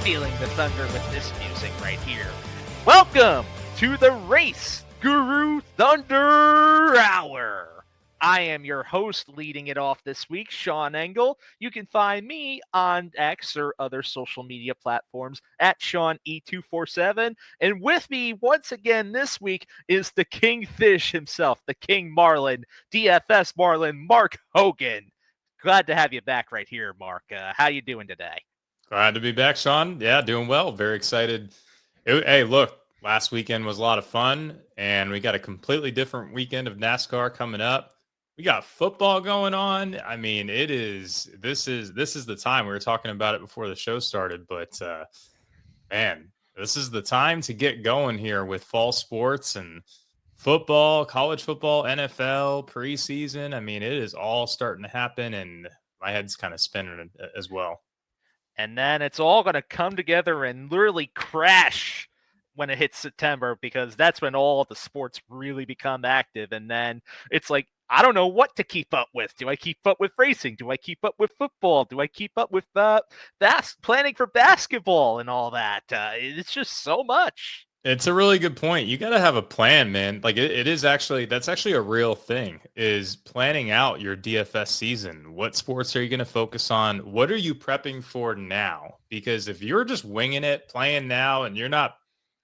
stealing the thunder with this music right here. Welcome to the RaceGuru Thunder Hour. I am your host, leading it off this week, Sean Engel. You can find me on X or other social media platforms at SeanE247. And with me once again this week is the Kingfish himself, the King Marlin, DFS Marlin, Mark Hogan. Glad to have you back right here, Mark. How you doing today? Glad to be back, Sean. Yeah, doing well. Very excited. Hey, look, last weekend was a lot of fun, and we got a completely different weekend of NASCAR coming up. We got football going on. I mean, this is the time. We were talking about it before the show started, but man, this is the time to get going here with fall sports and football, college football, NFL, preseason. I mean, it is all starting to happen, and my head's kind of spinning as well. And then it's all going to come together and literally crash when it hits September, because that's when all the sports really become active. And then it's like, I don't know what to keep up with. Do I keep up with racing? Do I keep up with football? Do I keep up with planning for basketball and all that? It's just so much. It's a really good point. You got to have a plan, man. Like that's actually a real thing, is planning out your DFS season. What sports are you going to focus on? What are you prepping for now? Because if you're just winging it, playing now, and you're not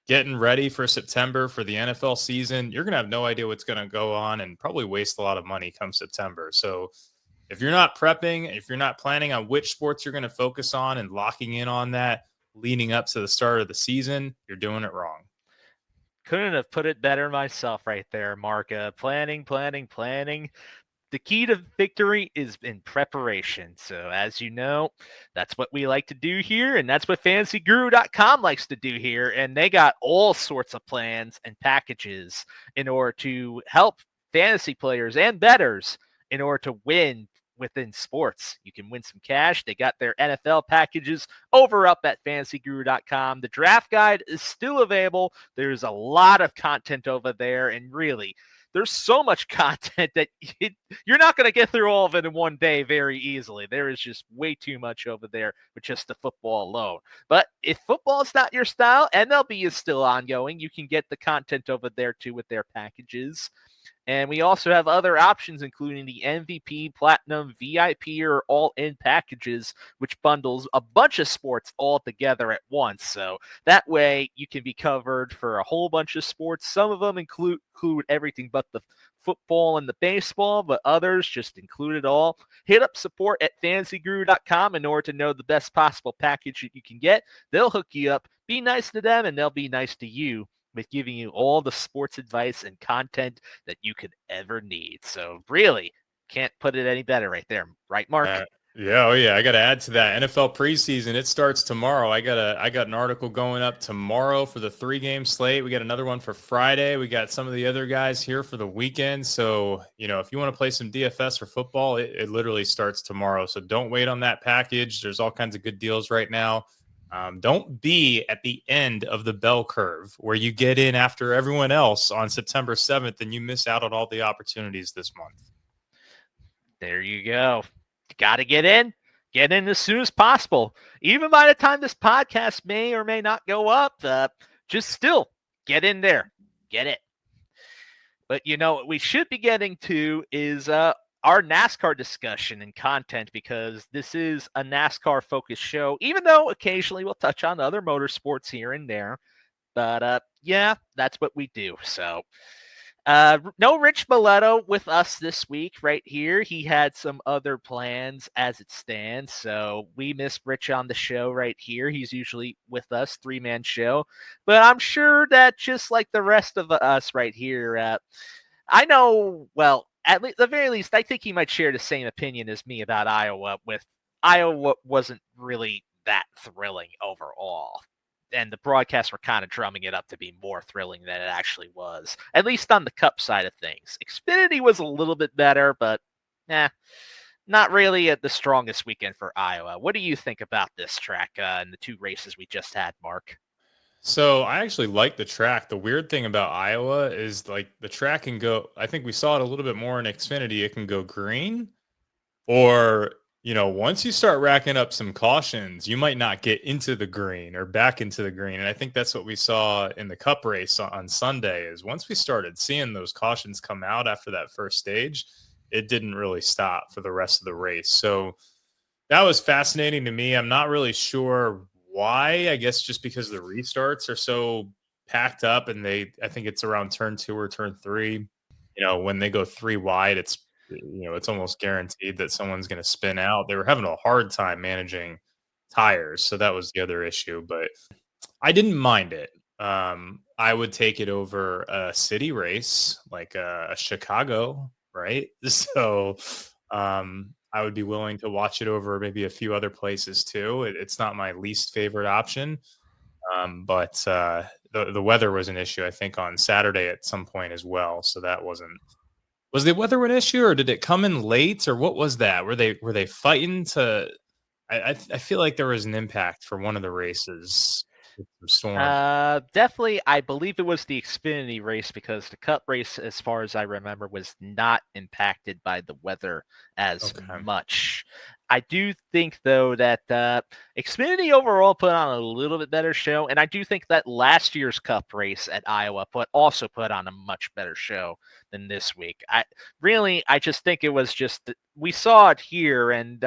getting ready for September for the NFL season, you're going to have no idea what's going to go on and probably waste a lot of money come September. So if you're not prepping, if you're not planning on which sports you're going to focus on and locking in on that leading up to the start of the season, you're doing it wrong. Couldn't have put it better myself right there, Mark. Planning. The key to victory is in preparation. So as you know, that's what we like to do here, and that's what FantasyGuru.com likes to do here. And they got all sorts of plans and packages in order to help fantasy players and bettors in order to win within sports. You can win some cash. They got their NFL packages over up at FantasyGuru.com. The draft guide is still available. There's a lot of content over there, and really, there's so much content that you're not going to get through all of it in one day very easily. There is just way too much over there with just the football alone. But if football is not your style, MLB is still ongoing. You can get the content over there too with their packages. And we also have other options, including the MVP, Platinum, VIP, or all-in packages, which bundles a bunch of sports all together at once. So that way you can be covered for a whole bunch of sports. Some of them include everything but the football and the baseball, but others just include it all. Hit up support at FantasyGuru.com in order to know the best possible package that you can get. They'll hook you up. Be nice to them, and they'll be nice to you, with giving you all the sports advice and content that you could ever need. So really, can't put it any better right there. Right, Mark? Yeah. I got to add to that. NFL preseason, it starts tomorrow. I got an article going up tomorrow for the 3-game slate. We got another one for Friday. We got some of the other guys here for the weekend. So, if you want to play some DFS for football, it literally starts tomorrow. So don't wait on that package. There's all kinds of good deals right now. Don't be at the end of the bell curve where you get in after everyone else on September 7th and you miss out on all the opportunities this month. There you go. Got to get in as soon as possible. Even by the time this podcast may or may not go up, just still get in there. Get it. But what we should be getting to is our NASCAR discussion and content, because this is a NASCAR-focused show, even though occasionally we'll touch on other motorsports here and there. But, yeah, that's what we do. So, no Rich Mileto with us this week right here. He had some other plans as it stands, so we miss Rich on the show right here. He's usually with us, 3-man show. But I'm sure that just like the rest of us right here, I know, well, at the very least, I think he might share the same opinion as me about Iowa. With Iowa wasn't really that thrilling overall, and the broadcasts were kind of drumming it up to be more thrilling than it actually was, at least on the Cup side of things. Xfinity was a little bit better, but not really at the strongest weekend for Iowa. What do you think about this track and the 2 races we just had, Mark? So I actually like the track. The weird thing about Iowa is like the track can go, I think we saw it a little bit more in Xfinity. It can go green or once you start racking up some cautions, you might not get into the green or back into the green. And I think that's what we saw in the cup race on Sunday is once we started seeing those cautions come out after that first stage, it didn't really stop for the rest of the race. So that was fascinating to me. I'm not really sure why. I guess just because the restarts are so packed up and I think it's around turn 2 or turn 3. When they go 3 wide, it's almost guaranteed that someone's going to spin out. They were having a hard time managing tires, so that was the other issue, but I didn't mind it. I would take it over a city race like a Chicago, right? So, I would be willing to watch it over maybe a few other places too. It's not my least favorite option, but the weather was an issue, I think, on Saturday at some point as well. So that wasn't. Was the weather an issue, or did it come in late, or what was that? Were they fighting to? I feel like there was an impact for one of the races with the storm. Definitely, I believe it was the Xfinity race because the Cup race, as far as I remember, was not impacted by the weather as Okay. much. I do think, though, that Xfinity overall put on a little bit better show, and I do think that last year's Cup race at Iowa also put on a much better show than this week. I just think it was just we saw it here, and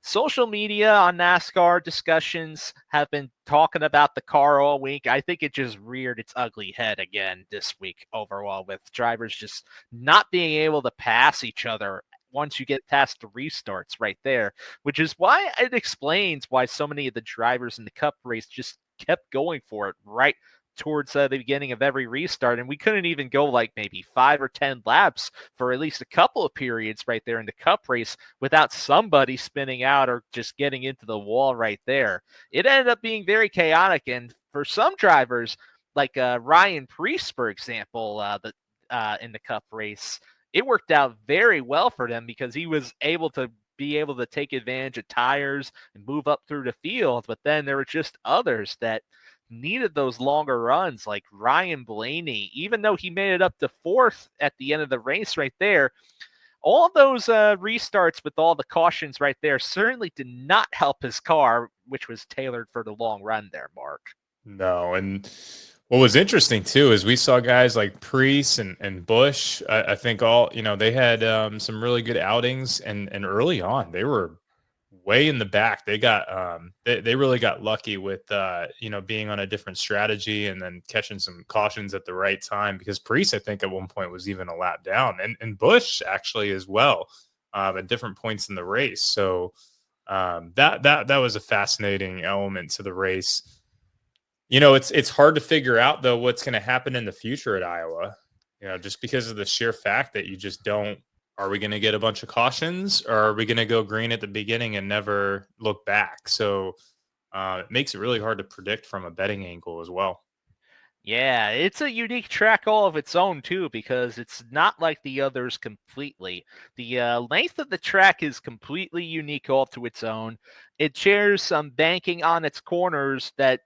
social media on NASCAR discussions have been talking about the car all week. I think it just reared its ugly head again this week overall, with drivers just not being able to pass each other once you get past the restarts right there, which is why it explains why so many of the drivers in the Cup race just kept going for it right towards the beginning of every restart. And we couldn't even go like maybe 5 or 10 laps for at least a couple of periods right there in the Cup race without somebody spinning out or just getting into the wall right there. It ended up being very chaotic. And for some drivers, like Ryan Preece, for example, in the Cup race, it worked out very well for them because he was able to take advantage of tires and move up through the field. But then there were just others that needed those longer runs, like Ryan Blaney. Even though he made it up to 4th at the end of the race right there, all those restarts with all the cautions right there certainly did not help his car, which was tailored for the long run there, Mark. No, and what was interesting too is we saw guys like Priest and Bush. I think they had some really good outings, and early on they were way in the back. They got they really got lucky with being on a different strategy and then catching some cautions at the right time, because Priest, I think, at one point was even a lap down, and Bush actually as well at different points in the race. So that was a fascinating element to the race. It's hard to figure out though what's going to happen in the future at Iowa. Just because of the sheer fact that you just don't. Are we going to get a bunch of cautions, or are we going to go green at the beginning and never look back? So it makes it really hard to predict from a betting angle as well. Yeah, it's a unique track all of its own, too, because it's not like the others completely. The length of the track is completely unique all to its own. It shares some banking on its corners that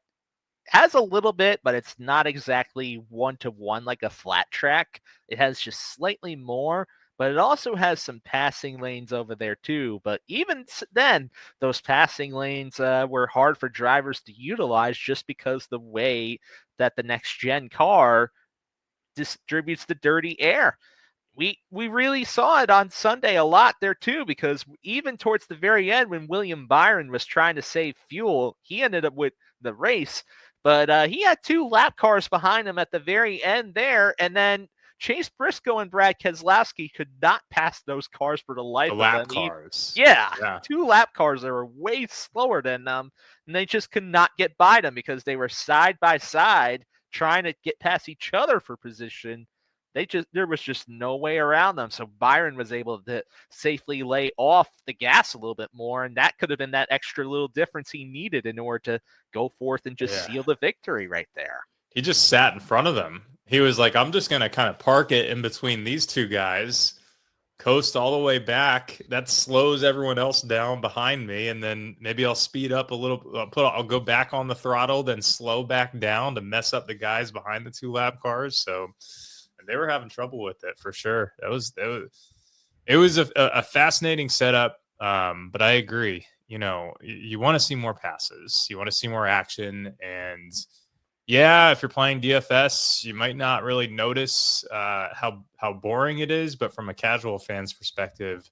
has a little bit, but it's not exactly one-to-one like a flat track. It has just slightly more, but it also has some passing lanes over there too. But even then, those passing lanes were hard for drivers to utilize just because the way that the next-gen car distributes the dirty air. We really saw it on Sunday a lot there too, because even towards the very end when William Byron was trying to save fuel, he ended up with the race, but he had 2 lap cars behind him at the very end there, and then Chase Briscoe and Brad Keselowski could not pass those cars for the The life of lap them. cars. Yeah, Yeah. 2 lap cars that were way slower than them, and they just could not get by them because they were side by side trying to get past each other for position. There was just no way around them. So Byron was able to safely lay off the gas a little bit more, and that could have been that extra little difference he needed in order to go forth and just Yeah. seal the victory right there. He just sat in front of them. He was like, I'm just going to kind of park it in between these two guys, coast all the way back. That slows everyone else down behind me. And then maybe I'll speed up a little. I'll go back on the throttle, then slow back down to mess up the guys behind the 2 lap cars. So and they were having trouble with it for sure. It was a fascinating setup. But I agree. You want to see more passes. You want to see more action. And yeah, if you're playing DFS, you might not really notice how boring it is. But from a casual fan's perspective,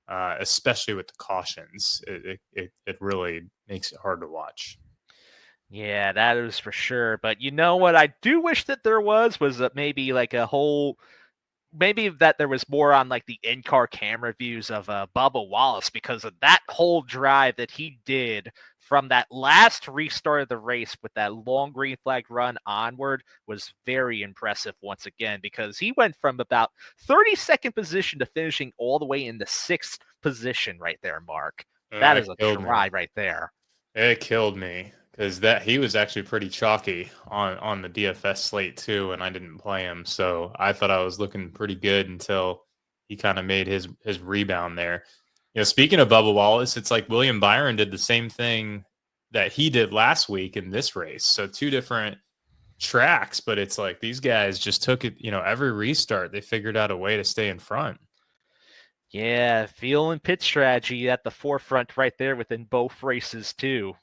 especially with the cautions, it really makes it hard to watch. Yeah, that is for sure. But you know what I do wish that there was maybe like a whole maybe that there was more on like the in-car camera views of Bubba Wallace, because of that whole drive that he did from that last restart of the race with that long green flag run onward was very impressive once again, because he went from about 32nd position to finishing all the way in the 6th position right there, Mark. That It is a killed me. drive right there. It killed me because that he was actually pretty chalky on the DFS slate too, and I didn't play him, so I thought I was looking pretty good until he kind of made his rebound there. Speaking of Bubba Wallace, it's like William Byron did the same thing that he did last week in this race. So two different tracks, but it's like these guys just took it. Every restart they figured out a way to stay in front. Yeah, feeling pit strategy at the forefront right there within both races too.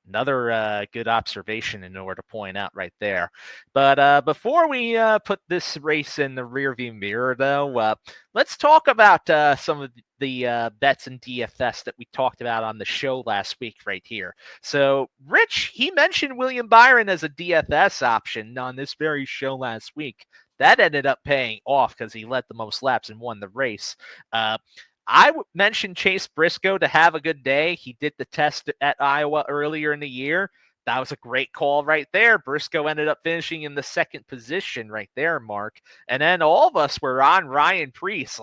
Another good observation in order to point out right there. But before we put this race in the rearview mirror, though, let's talk about some of the bets and DFS that we talked about on the show last week right here. So Rich, he mentioned William Byron as a DFS option on this very show last week. That ended up paying off because he led the most laps and won the race. I mentioned Chase Briscoe to have a good day. He did the test at Iowa earlier in the year. That was a great call right there. Briscoe ended up finishing in the 2nd position right there, Mark. And then all of us were on Ryan Preece.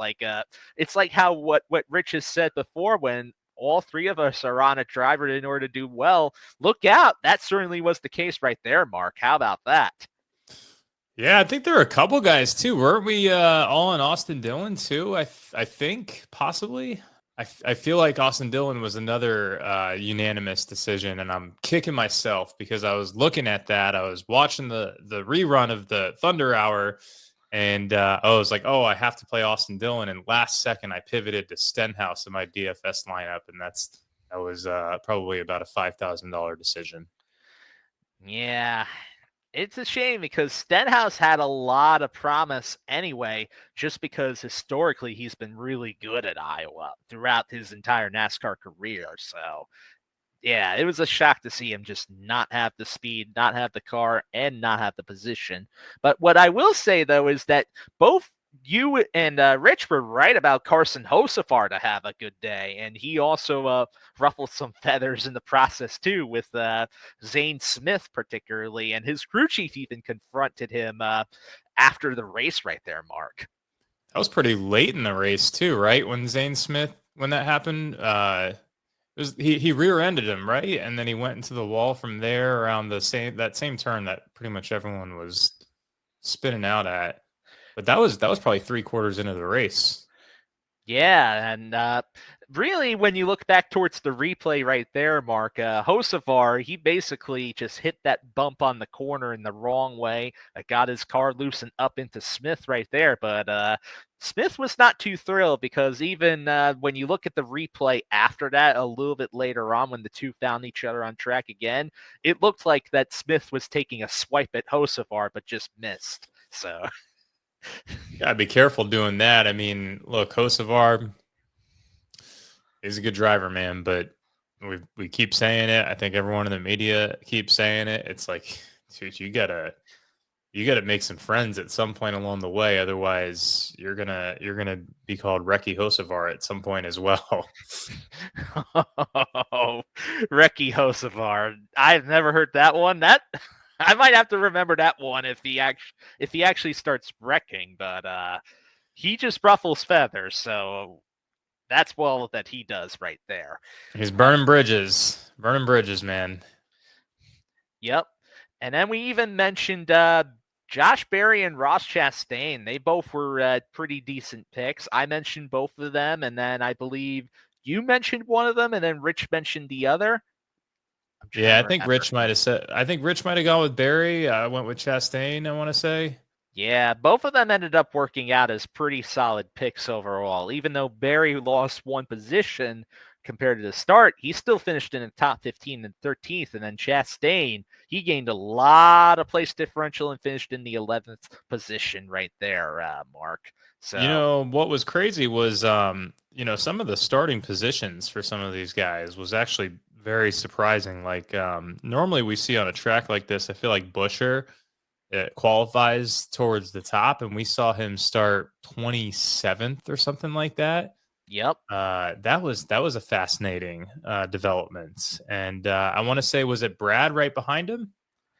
It's like how what Rich has said before, when all three of us are on a driver in order to do well. Look out. That certainly was the case right there, Mark. How about that? Yeah, I think there are a couple guys too. Weren't we all in Austin Dillon too? I think possibly. I feel like Austin Dillon was another unanimous decision, and I'm kicking myself because I was looking at that. I was watching the rerun of the Thunder Hour, and I was like, oh, I have to play Austin Dillon. And last second, I pivoted to Stenhouse in my DFS lineup, and that was probably about a $5,000 decision. Yeah, it's a shame because Stenhouse had a lot of promise anyway, just because historically he's been really good at Iowa throughout his entire NASCAR career. So, yeah, it was a shock to see him just not have the speed, not have the car, and not have the position. But what I will say, though, is that both you and Rich were right about Carson Hocevar to have a good day. And he also ruffled some feathers in the process, too, with Zane Smith, particularly. And his crew chief even confronted him after the race right there, Mark. That was pretty late in the race, too, right? When that happened, he rear-ended him, right? And then he went into the wall from there around that same turn that pretty much everyone was spinning out at. But that was probably 3/4 into the race. Yeah, and really, when you look back towards the replay right there, Mark, Hocevar, he basically just hit that bump on the corner in the wrong way. Got his car loose and up into Smith right there. But Smith was not too thrilled, because even when you look at the replay after that, a little bit later on, when the two found each other on track again, it looked like that Smith was taking a swipe at Hocevar, but just missed. So... Gotta be careful doing that. I mean, look, Hocevar is a good driver, man, but we keep saying it. I think everyone in the media keeps saying it. It's like, dude, you gotta make some friends at some point along the way. Otherwise, you're gonna be called Reki Hocevar at some point as well. Oh, Reki Hocevar. I've never heard that one. That I might have to remember that one if he actually starts wrecking. But he just ruffles feathers, so that's well that he does right there. He's burning bridges, man. Yep. And then we even mentioned Josh Berry and Ross Chastain. They both were pretty decent picks. I mentioned both of them, and then I believe you mentioned one of them, and then Rich mentioned the other. Yeah, I think Rich might have gone with Barry. I went with Chastain, I want to say. Yeah, both of them ended up working out as pretty solid picks overall. Even though Barry lost one position compared to the start, he still finished in the top 15 and 13th. And then Chastain, he gained a lot of place differential and finished in the 11th position right there, Mark. So, What was crazy was, some of the starting positions for some of these guys was actually very surprising. Like, normally we see on a track like this, I feel like Busher qualifies towards the top, and we saw him start 27th or something like that. yep. That was a fascinating development. And I want to say, was it Brad right behind him?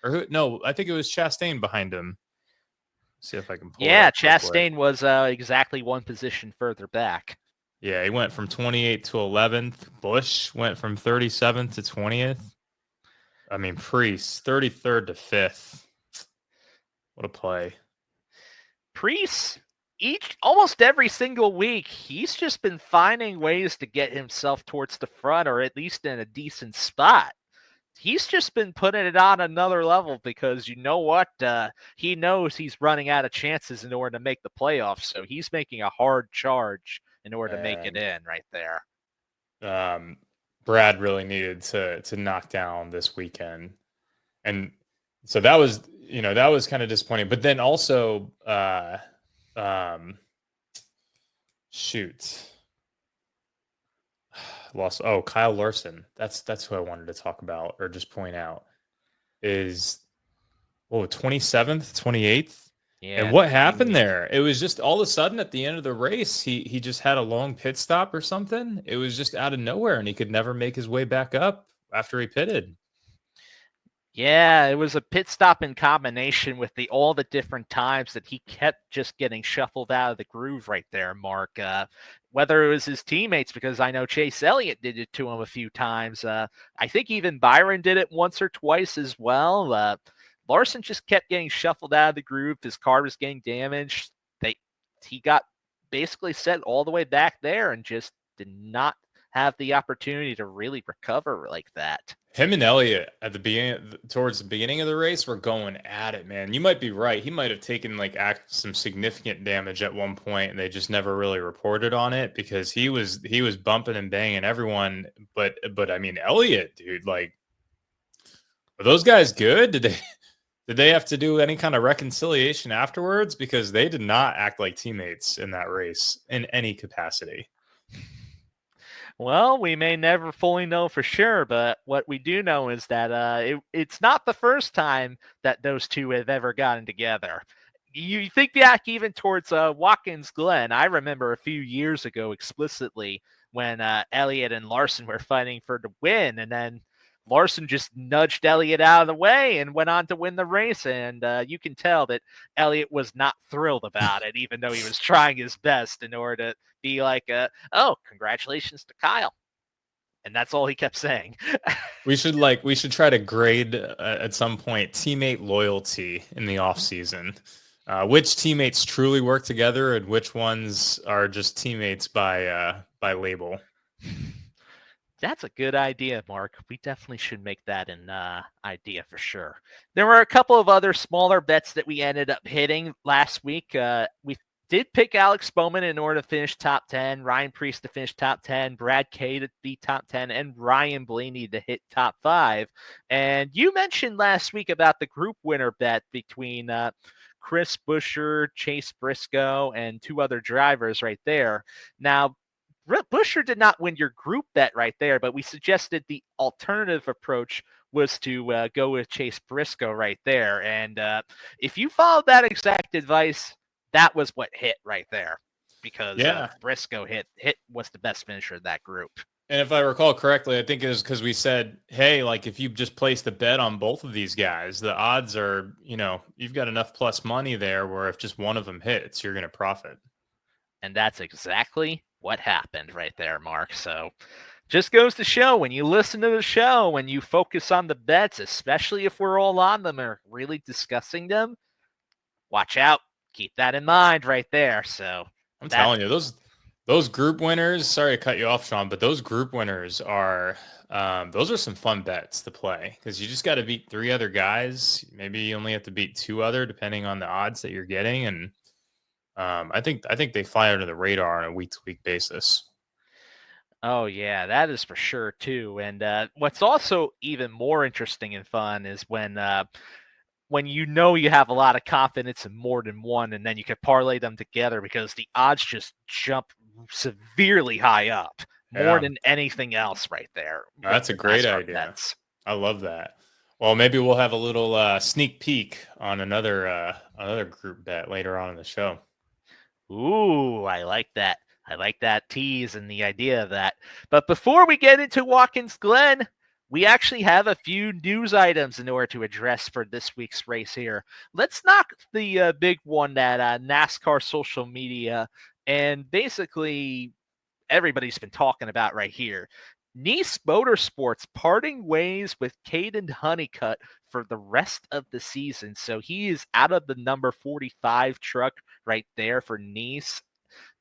Or who? No, I think it was Chastain behind him. See if I can pull it Yeah, up quickly. Chastain was exactly one position further back. Yeah, he went from 28th to 11th. Bush went from 37th to 20th. I mean, Priest 33rd to 5th. What a play. Priest, almost every single week, he's just been finding ways to get himself towards the front or at least in a decent spot. He's just been putting it on another level because you know what? He knows he's running out of chances in order to make the playoffs. So he's making a hard charge in order to make it And in right there. Brad really needed to knock down this weekend. And so that was kind of disappointing. But then also shoot. Lost Kyle Larson. That's who I wanted to talk about or just point out is 27th, 28th. Yeah. And what happened there? It was just all of a sudden at the end of the race, he just had a long pit stop or something. It was just out of nowhere, and he could never make his way back up after he pitted. Yeah, it was a pit stop in combination with all the different times that he kept just getting shuffled out of the groove right there, Mark. Whether it was his teammates, because I know Chase Elliott did it to him a few times. I think even Byron did it once or twice as well. Larson just kept getting shuffled out of the groove. His car was getting damaged. He got basically set all the way back there and just did not have the opportunity to really recover like that. Him and Elliott at the beginning, towards the beginning of the race, were going at it, man. You might be right. He might have taken some significant damage at one point, and they just never really reported on it because he was bumping and banging everyone. But I mean, Elliott, dude, like, are those guys good? Did they have to do any kind of reconciliation afterwards? Because they did not act like teammates in that race in any capacity. Well, we may never fully know for sure, but what we do know is that it's not the first time that those two have ever gotten together. You think back even towards Watkins Glen. I remember a few years ago explicitly when Elliott and Larson were fighting for the win, and then Larson just nudged Elliott out of the way and went on to win the race. And you can tell that Elliott was not thrilled about it, even though he was trying his best in order to be like, oh, congratulations to Kyle. And that's all he kept saying. We should try to grade at some point teammate loyalty in the off season. Which teammates truly work together and which ones are just teammates by label. That's a good idea, Mark. We definitely should make that an idea for sure. There were a couple of other smaller bets that we ended up hitting last week. We did pick Alex Bowman in order to finish top 10, Ryan Preece to finish top 10, Brad Kay to be top 10, and Ryan Blaney to hit top 5. And you mentioned last week about the group winner bet between Chris Buescher, Chase Briscoe, and two other drivers right there. Now, Buescher did not win your group bet right there, but we suggested the alternative approach was to go with Chase Briscoe right there. And if you followed that exact advice, that was what hit right there because Briscoe hit was the best finisher of that group. And if I recall correctly, I think it was because we said, hey, like if you just place the bet on both of these guys, the odds are, you've got enough plus money there where if just one of them hits, you're going to profit. And that's exactly what happened right there, Mark. So just goes to show when you listen to the show, when you focus on the bets, especially if we're all on them or really discussing them, watch out. Keep that in mind right there. So I'm telling you, Those group winners, sorry to cut you off, Sean, but those group winners are those are some fun bets to play because you just got to beat 3 other guys. Maybe you only have to beat 2 other depending on the odds that you're getting. And I think they fly under the radar on a week to week basis. Oh yeah, that is for sure too. And what's also even more interesting and fun is when you know you have a lot of confidence in more than one, and then you can parlay them together because the odds just jump severely high up, more Yeah, than anything else right there with that's a the great NASCAR idea. bets. I love that. Well, maybe we'll have a little sneak peek on another group bet later on in the show. Ooh, I like that. I like that tease and the idea of that. But before we get into Watkins Glen, we actually have a few news items in order to address for this week's race here. Let's knock the big one that NASCAR social media and basically everybody's been talking about right here. Niece Motorsports parting ways with Kaden Honeycutt for the rest of the season. So he is out of the number 45 truck right there for Niece.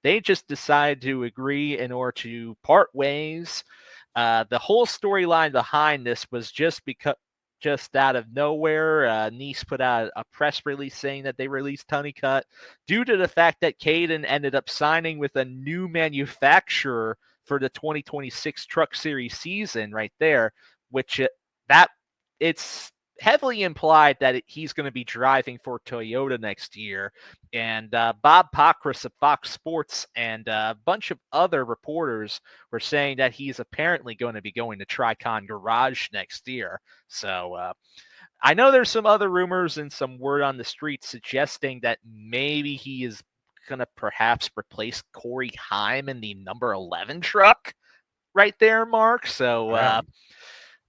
They just decided to agree in order to part ways. The whole storyline behind this was just out of nowhere. Nice put out a press release saying that they released Honeycutt due to the fact that Kaden ended up signing with a new manufacturer for the 2026 Truck Series season right there, which that it's heavily implied that he's going to be driving for Toyota next year. And Bob Pockrass of Fox Sports and a bunch of other reporters were saying that he's apparently going to be going to Tricon Garage next year. So I know there's some other rumors and some word on the street suggesting that maybe he is going to perhaps replace Corey Heim in the number 11 truck right there, Mark. So Yeah.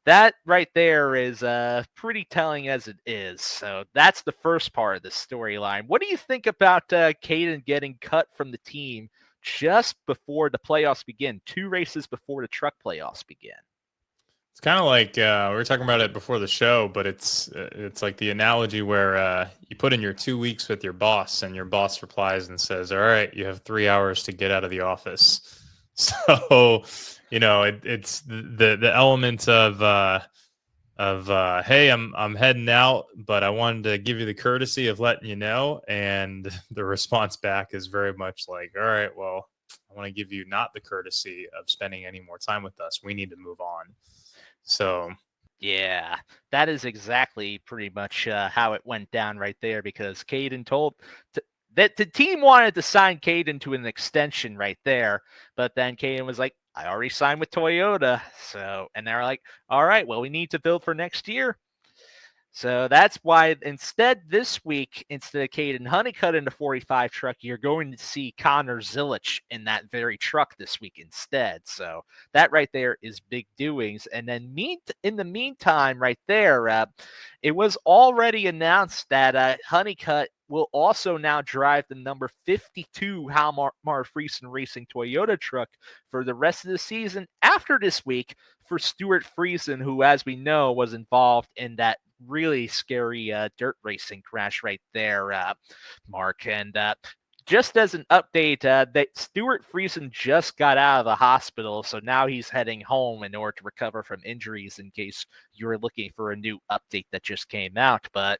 that right there is pretty telling as it is. So that's the first part of the storyline. What do you think about Kaden getting cut from the team just before the playoffs begin, 2 races before the truck playoffs begin? It's kind of like we were talking about it before the show, but it's like the analogy where you put in your 2 weeks with your boss, and your boss replies and says, "All right, you have 3 hours to get out of the office." So, it's the element of hey, I'm heading out, but I wanted to give you the courtesy of letting you know, and the response back is very much like, "All right, well, I want to give you not the courtesy of spending any more time with us. We need to move on." So, Yeah, that is exactly pretty much how it went down right there because Caden told that the team wanted to sign Caden to an extension right there, but then Caden was like, I already signed with Toyota. So, and they're like, all right, well, we need to build for next year. So that's why instead this week, instead of Caden Honeycutt in the 45 truck, you're going to see Connor Zilich in that very truck this week instead. So that right there is big doings. And then in the meantime, right there, it was already announced that Honeycutt will also now drive the number 52 Halmar Friesen Racing Toyota truck for the rest of the season after this week for Stuart Friesen, who, as we know, was involved in that really scary dirt racing crash right there, Mark. And just as an update, that Stuart Friesen just got out of the hospital, so now he's heading home in order to recover from injuries in case you were looking for a new update that just came out. But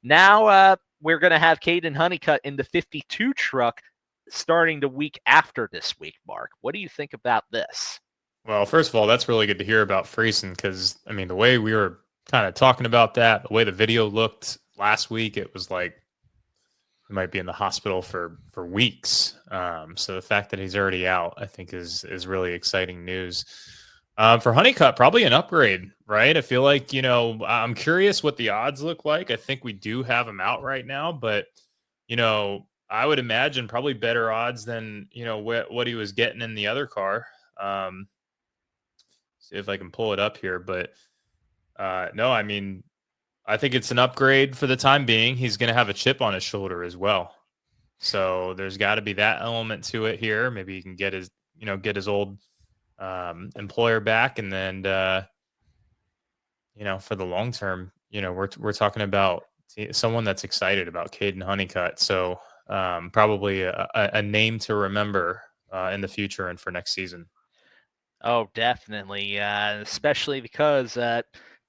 now we're going to have Kaden Honeycutt in the 52 truck starting the week after this week, Mark. What do you think about this? well, first of all, that's really good to hear about Friesen because, I mean, the way we were kind of talking about that, the way the video looked last week, it was like he might be in the hospital for weeks. So the fact that he's already out, I think, is really exciting news. For Honeycutt, probably an upgrade, right? I feel like, I'm curious what the odds look like. I think we do have him out right now, but I would imagine probably better odds than what he was getting in the other car. See if I can pull it up here, but no, I mean, I think it's an upgrade for the time being. He's going to have a chip on his shoulder as well, so there's got to be that element to it here. Maybe he can get his old employer back, and then for the long term, we're talking about someone that's excited about Caden Honeycutt. So probably a name to remember in the future and for next season. Oh, definitely. Especially because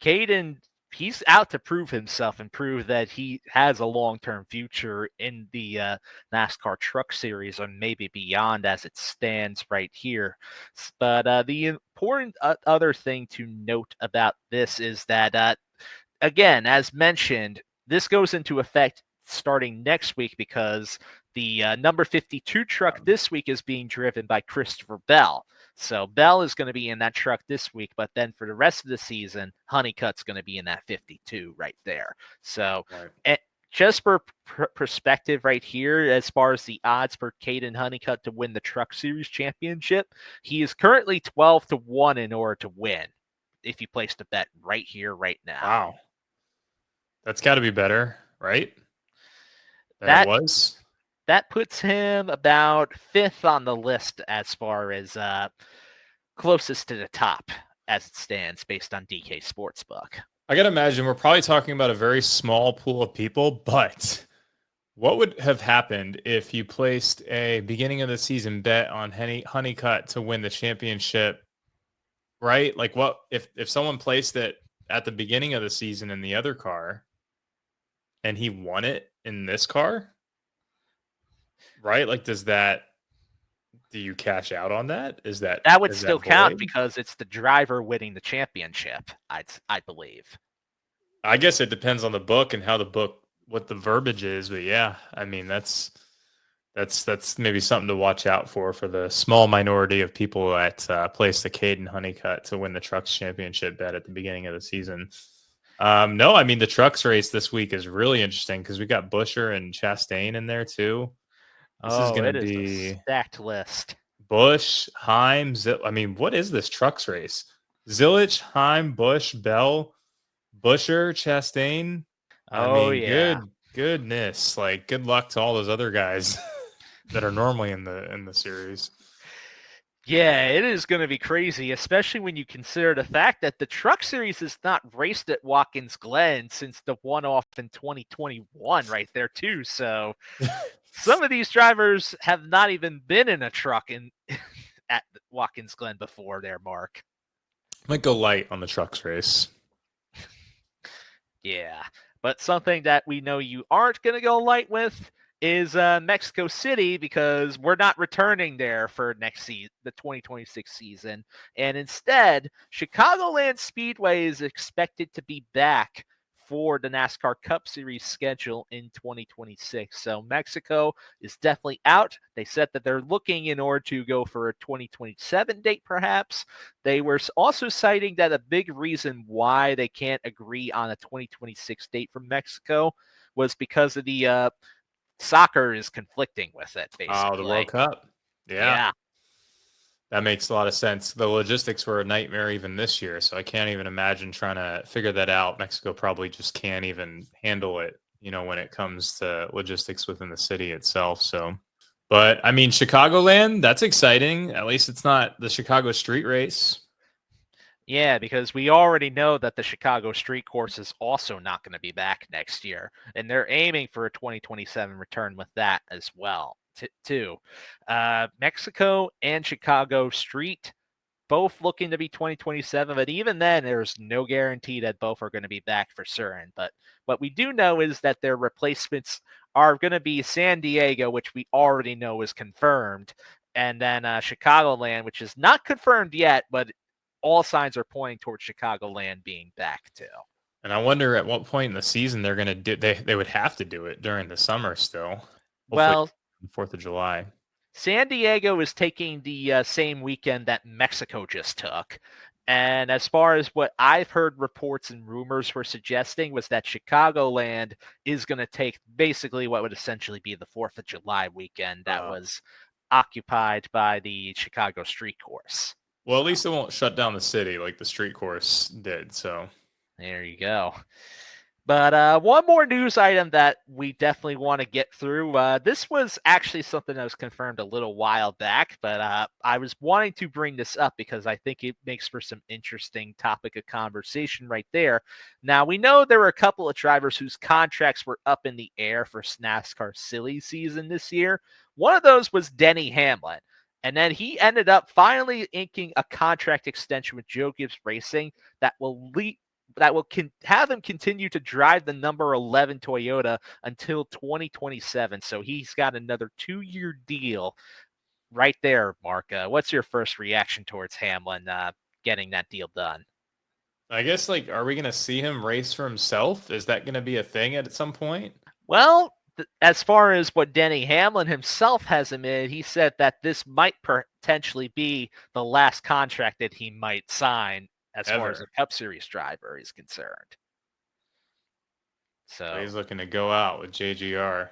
Kaden, he's out to prove himself and prove that he has a long-term future in the NASCAR Truck Series and maybe beyond as it stands right here. But the important other thing to note about this is that, again, as mentioned, this goes into effect starting next week because the number 52 truck this week is being driven by Christopher Bell. So Bell is going to be in that truck this week, but then for the rest of the season, Honeycutt's going to be in that 52 right there. So just for perspective right here, as far as the odds for Kaden Honeycutt to win the Truck Series championship, he is currently 12-1 in order to win if you placed a bet right here, right now. Wow. That's got to be better, right? Than it was? That puts him about 5th on the list as far as closest to the top as it stands based on DK Sportsbook. I got to imagine we're probably talking about a very small pool of people, but what would have happened if you placed a beginning of the season bet on Honeycutt to win the championship, right? Like what if someone placed it at the beginning of the season in the other car and he won it in this car? Right? Like do you cash out on that? That would still count because it's the driver winning the championship, I believe. I guess it depends on the book and what the verbiage is, but yeah, I mean that's maybe something to watch out for the small minority of people that placed the Kaden Honeycutt to win the Trucks Championship bet at the beginning of the season. No, I mean the Trucks race this week is really interesting because we got Buescher and Chastain in there too. This is going to be a stacked list. Busch, Heim, I mean, what is this Trucks race? Zilich, Heim, Busch, Bell, Buescher, Chastain. Goodness. Like, good luck to all those other guys that are normally in the series. Yeah, it is going to be crazy, especially when you consider the fact that the Truck Series has not raced at Watkins Glen since the one-off in 2021 right there, too. So some of these drivers have not even been in a truck at Watkins Glen before there, Mark. Might go light on the Trucks race. Yeah, but something that we know you aren't going to go light with is Mexico City because we're not returning there for next season, the 2026 season. And instead, Chicagoland Speedway is expected to be back for the NASCAR Cup Series schedule in 2026. So Mexico is definitely out. They said that they're looking in order to go for a 2027 date, perhaps. They were also citing that a big reason why they can't agree on a 2026 date for Mexico was because of the soccer is conflicting with it, basically. Oh, the World Cup. Yeah. That makes a lot of sense. The logistics were a nightmare even this year, so I can't even imagine trying to figure that out. Mexico probably just can't even handle it, when it comes to logistics within the city itself. So, but I mean, Chicagoland, that's exciting. At least it's not the Chicago street race. Yeah, because we already know that the Chicago street course is also not going to be back next year, and they're aiming for a 2027 return with that as well. Too. Mexico and Chicago street both looking to be 2027, but even then there's no guarantee that both are going to be back for certain. But what we do know is that their replacements are going to be San Diego, which we already know is confirmed, and then Chicagoland, which is not confirmed yet, but all signs are pointing towards Chicagoland being back too. And I wonder at what point in the season they're going to do. They would have to do it during the summer still. Hopefully 4th of July. San Diego is taking the same weekend that Mexico just took. And as far as what I've heard reports and rumors were suggesting was that Chicagoland is going to take basically what would essentially be the 4th of July weekend that was occupied by the Chicago street course. Well, at least it won't shut down the city like the street course did. So there you go. But one more news item that we definitely want to get through. This was actually something that was confirmed a little while back, but I was wanting to bring this up because I think it makes for some interesting topic of conversation right there. Now, we know there were a couple of drivers whose contracts were up in the air for NASCAR silly season this year. One of those was Denny Hamlin. And then he ended up finally inking a contract extension with Joe Gibbs Racing that will have him continue to drive the number 11 Toyota until 2027. So he's got another 2-year deal right there, Mark. What's your first reaction towards Hamlin getting that deal done? I guess, like, are we going to see him race for himself? Is that going to be a thing at some point? Well, as far as what Denny Hamlin himself has admitted, he said that this might potentially be the last contract that he might sign as far as a Ever. Cup Series driver is concerned. So So, he's looking to go out with JGR.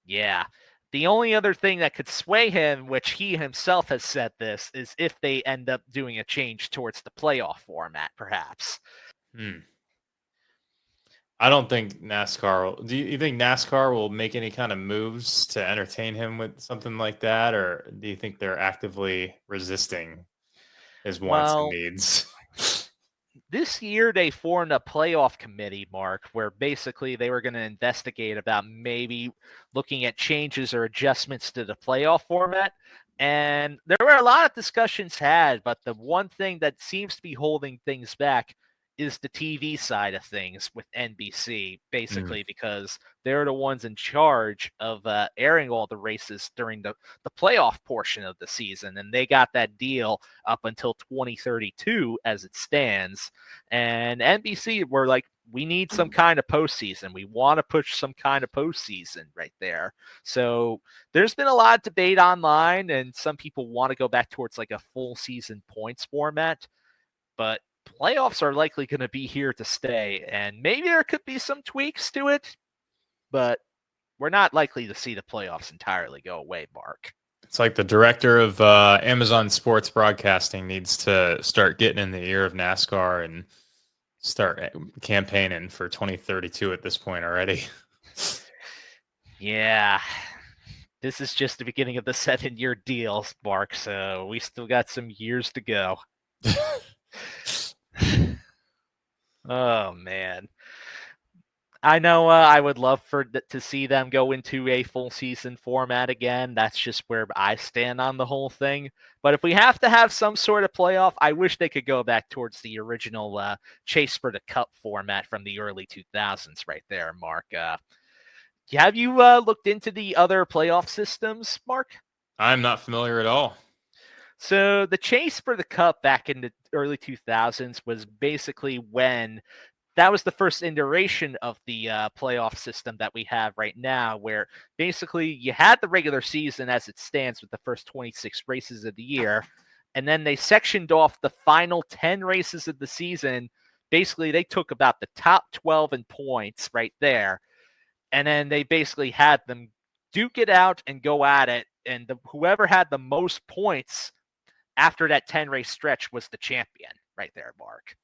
yeah. The only other thing that could sway him, which he himself has said this, is if they end up doing a change towards the playoff format, perhaps. I don't think NASCAR will. Do you think NASCAR will make any kind of moves to entertain him with something like that? Or do you think they're actively resisting his wants and Well, needs? this year they formed a playoff committee, Mark, where basically they were going to investigate about maybe looking at changes or adjustments to the playoff format. And there were a lot of discussions had, but the one thing that seems to be holding things back is the TV side of things with NBC, Mm. basically because they're the ones in charge of airing all the races during the playoff portion of the season. And they got that deal up until 2032 as it stands. And NBC were like, we need some kind of postseason. We want to push some kind of postseason right there. So there's been a lot of debate online, and some people want to go back towards like a full season points format. But playoffs are likely going to be here to stay, and maybe there could be some tweaks to it, but we're not likely to see the playoffs entirely go away, Mark. It's like the director of Amazon Sports Broadcasting needs to start getting in the ear of NASCAR and start campaigning for 2032 at this point already. Yeah. This is just the beginning of the 7-year deal, Mark, so we still got some years to go. Oh, man. I know I would love to see them go into a full season format again. That's just where I stand on the whole thing. But if we have to have some sort of playoff, I wish they could go back towards the original Chase for the Cup format from the early 2000s right there, Mark. Have you looked into the other playoff systems, Mark? I'm not familiar at all. So the Chase for the Cup back in the early 2000s was basically when that was the first iteration of the playoff system that we have right now, where basically you had the regular season as it stands with the first 26 races of the year, and then they sectioned off the final 10 races of the season. Basically, they took about the top 12 in points right there, and then they basically had them duke it out and go at it, and whoever had the most points after that 10 race stretch was the champion right there, Mark.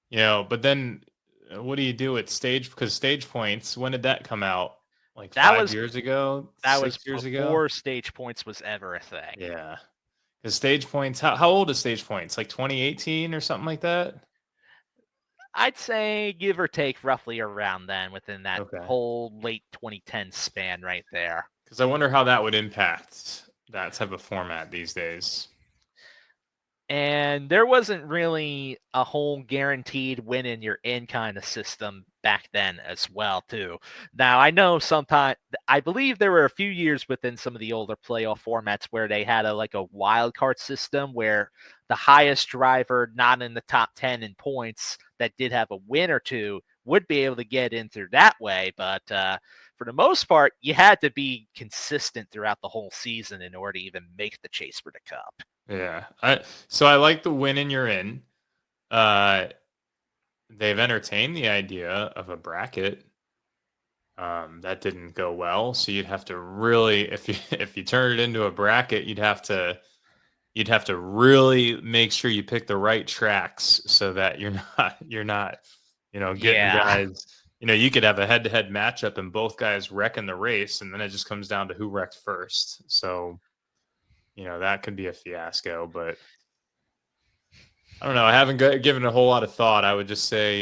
But then what do you do at stage? Because Stage Points, when did that come out? Like That 5 was years ago, that was 6 years ago? before Stage Points was ever a thing. Yeah. Because Stage Points, how old is Stage Points? Like 2018 or something like that? I'd say give or take roughly around then within that Okay. whole late 2010 span right there. Because I wonder how that would impact that type of format these days. And there wasn't really a whole guaranteed win and you're in kind of system back then as well too. Now I know I believe there were a few years within some of the older playoff formats where they had a wild card system where the highest driver not in the top 10 in points that did have a win or two would be able to get in through that way, but for the most part you had to be consistent throughout the whole season in order to even make the chase for the cup. Yeah. I like the win and you're in. Uh, they've entertained the idea of a bracket. That didn't go well, so you'd have to really, if you if you turn it into a bracket, you'd have to really make sure you pick the right tracks so that you're not getting Yeah. guys. You could have a head-to-head matchup and both guys wrecking the race, and then it just comes down to who wrecked first. So that could be a fiasco, but I don't know. I haven't given it a whole lot of thought. I would just say,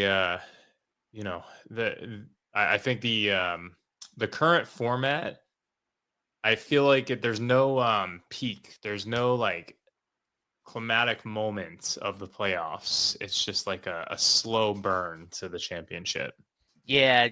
you know, the I think the current format. I feel like there's no peak. There's no like climatic moments of the playoffs. It's just like a slow burn to the championship. Yeah,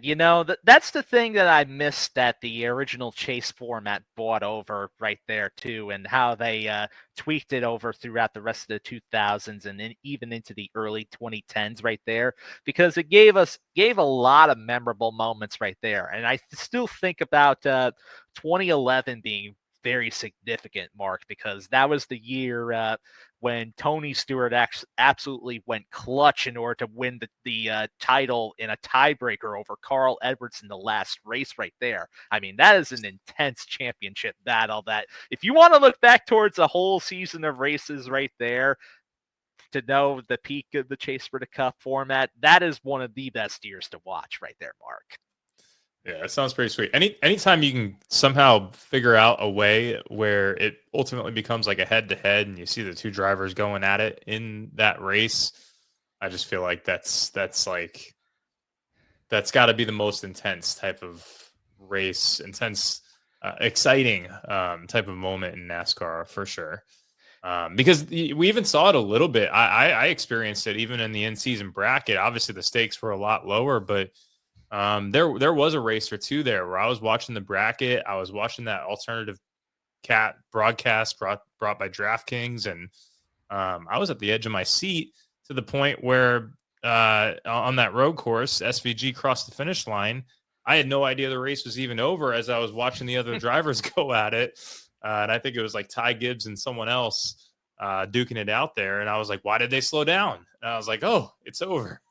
that's the thing that I missed that the original chase format brought over right there too, and how they tweaked it over throughout the rest of the 2000s and even into the early 2010s right there, because it gave a lot of memorable moments right there. And I still think about 2011 being very significant, Mark, because that was the year when Tony Stewart absolutely went clutch in order to win the title in a tiebreaker over Carl Edwards in the last race right there. I mean, that is an intense championship battle that if you want to look back towards a whole season of races right there to know the peak of the Chase for the Cup format, that is one of the best years to watch right there, Mark. Yeah, that sounds pretty sweet. Anytime you can somehow figure out a way where it ultimately becomes like a head to head and you see the two drivers going at it in that race, I just feel like that's got to be the most intense type of race, intense, exciting type of moment in NASCAR for sure. Because we even saw it a little bit. I experienced it even in the in season bracket. Obviously, the stakes were a lot lower, but there was a race or two there where I was watching the bracket. I was watching that alternative cat broadcast brought by DraftKings, and I was at the edge of my seat to the point where on that road course, SVG crossed the finish line. I had no idea the race was even over as I was watching the other drivers go at it. And I think it was like Ty Gibbs and someone else duking it out there. And I was like, why did they slow down? And I was like, oh, it's over.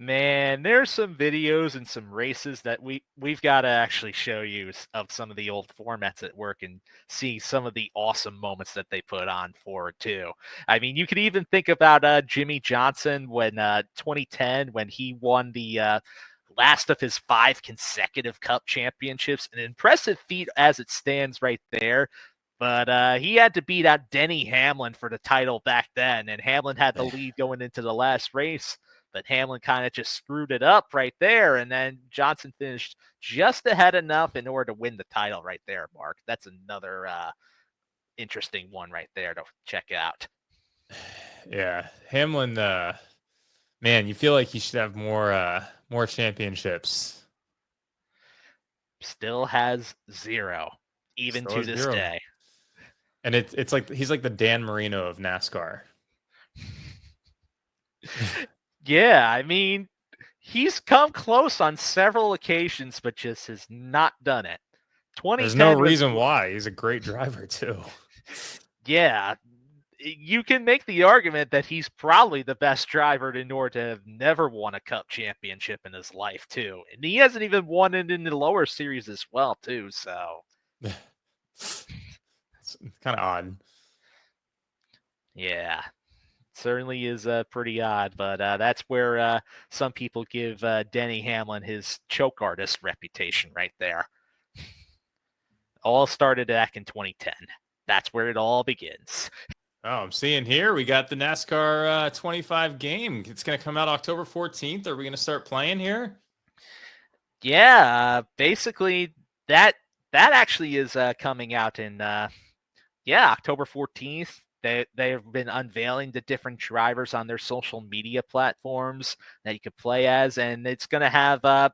Man, there's some videos and some races that we've got to actually show you of some of the old formats at work and see some of the awesome moments that they put on for it too. I mean, you could even think about Jimmy Johnson when 2010 when he won the last of his 5 consecutive Cup championships, an impressive feat as it stands right there. But he had to beat out Denny Hamlin for the title back then, and Hamlin had the lead going into the last race. But Hamlin kind of just screwed it up right there, and then Johnson finished just ahead enough in order to win the title right there, Mark. That's another interesting one right there to check out. Yeah, Hamlin. Man, you feel like he should have more championships. Still has 0, even Still to has this 0. day. And it's like he's like the Dan Marino of NASCAR. Yeah, I mean, he's come close on several occasions, but just has not done it. There's no 2010 was, reason why. He's a great driver too. yeah, you can make the argument that he's probably the best driver in order to have never won a Cup championship in his life, too. And he hasn't even won it in the lower series as well, too. So, It's kind of odd. yeah, certainly is pretty odd. But that's where some people give Denny Hamlin his choke artist reputation right there. All started back in 2010. That's where it all begins. Oh, I'm seeing here we got the NASCAR 25 game. It's going to come out October 14th. Are we going to start playing here? Yeah, basically that actually is coming out in October 14th. They've been unveiling the different drivers on their social media platforms that you could play as, and it's going to have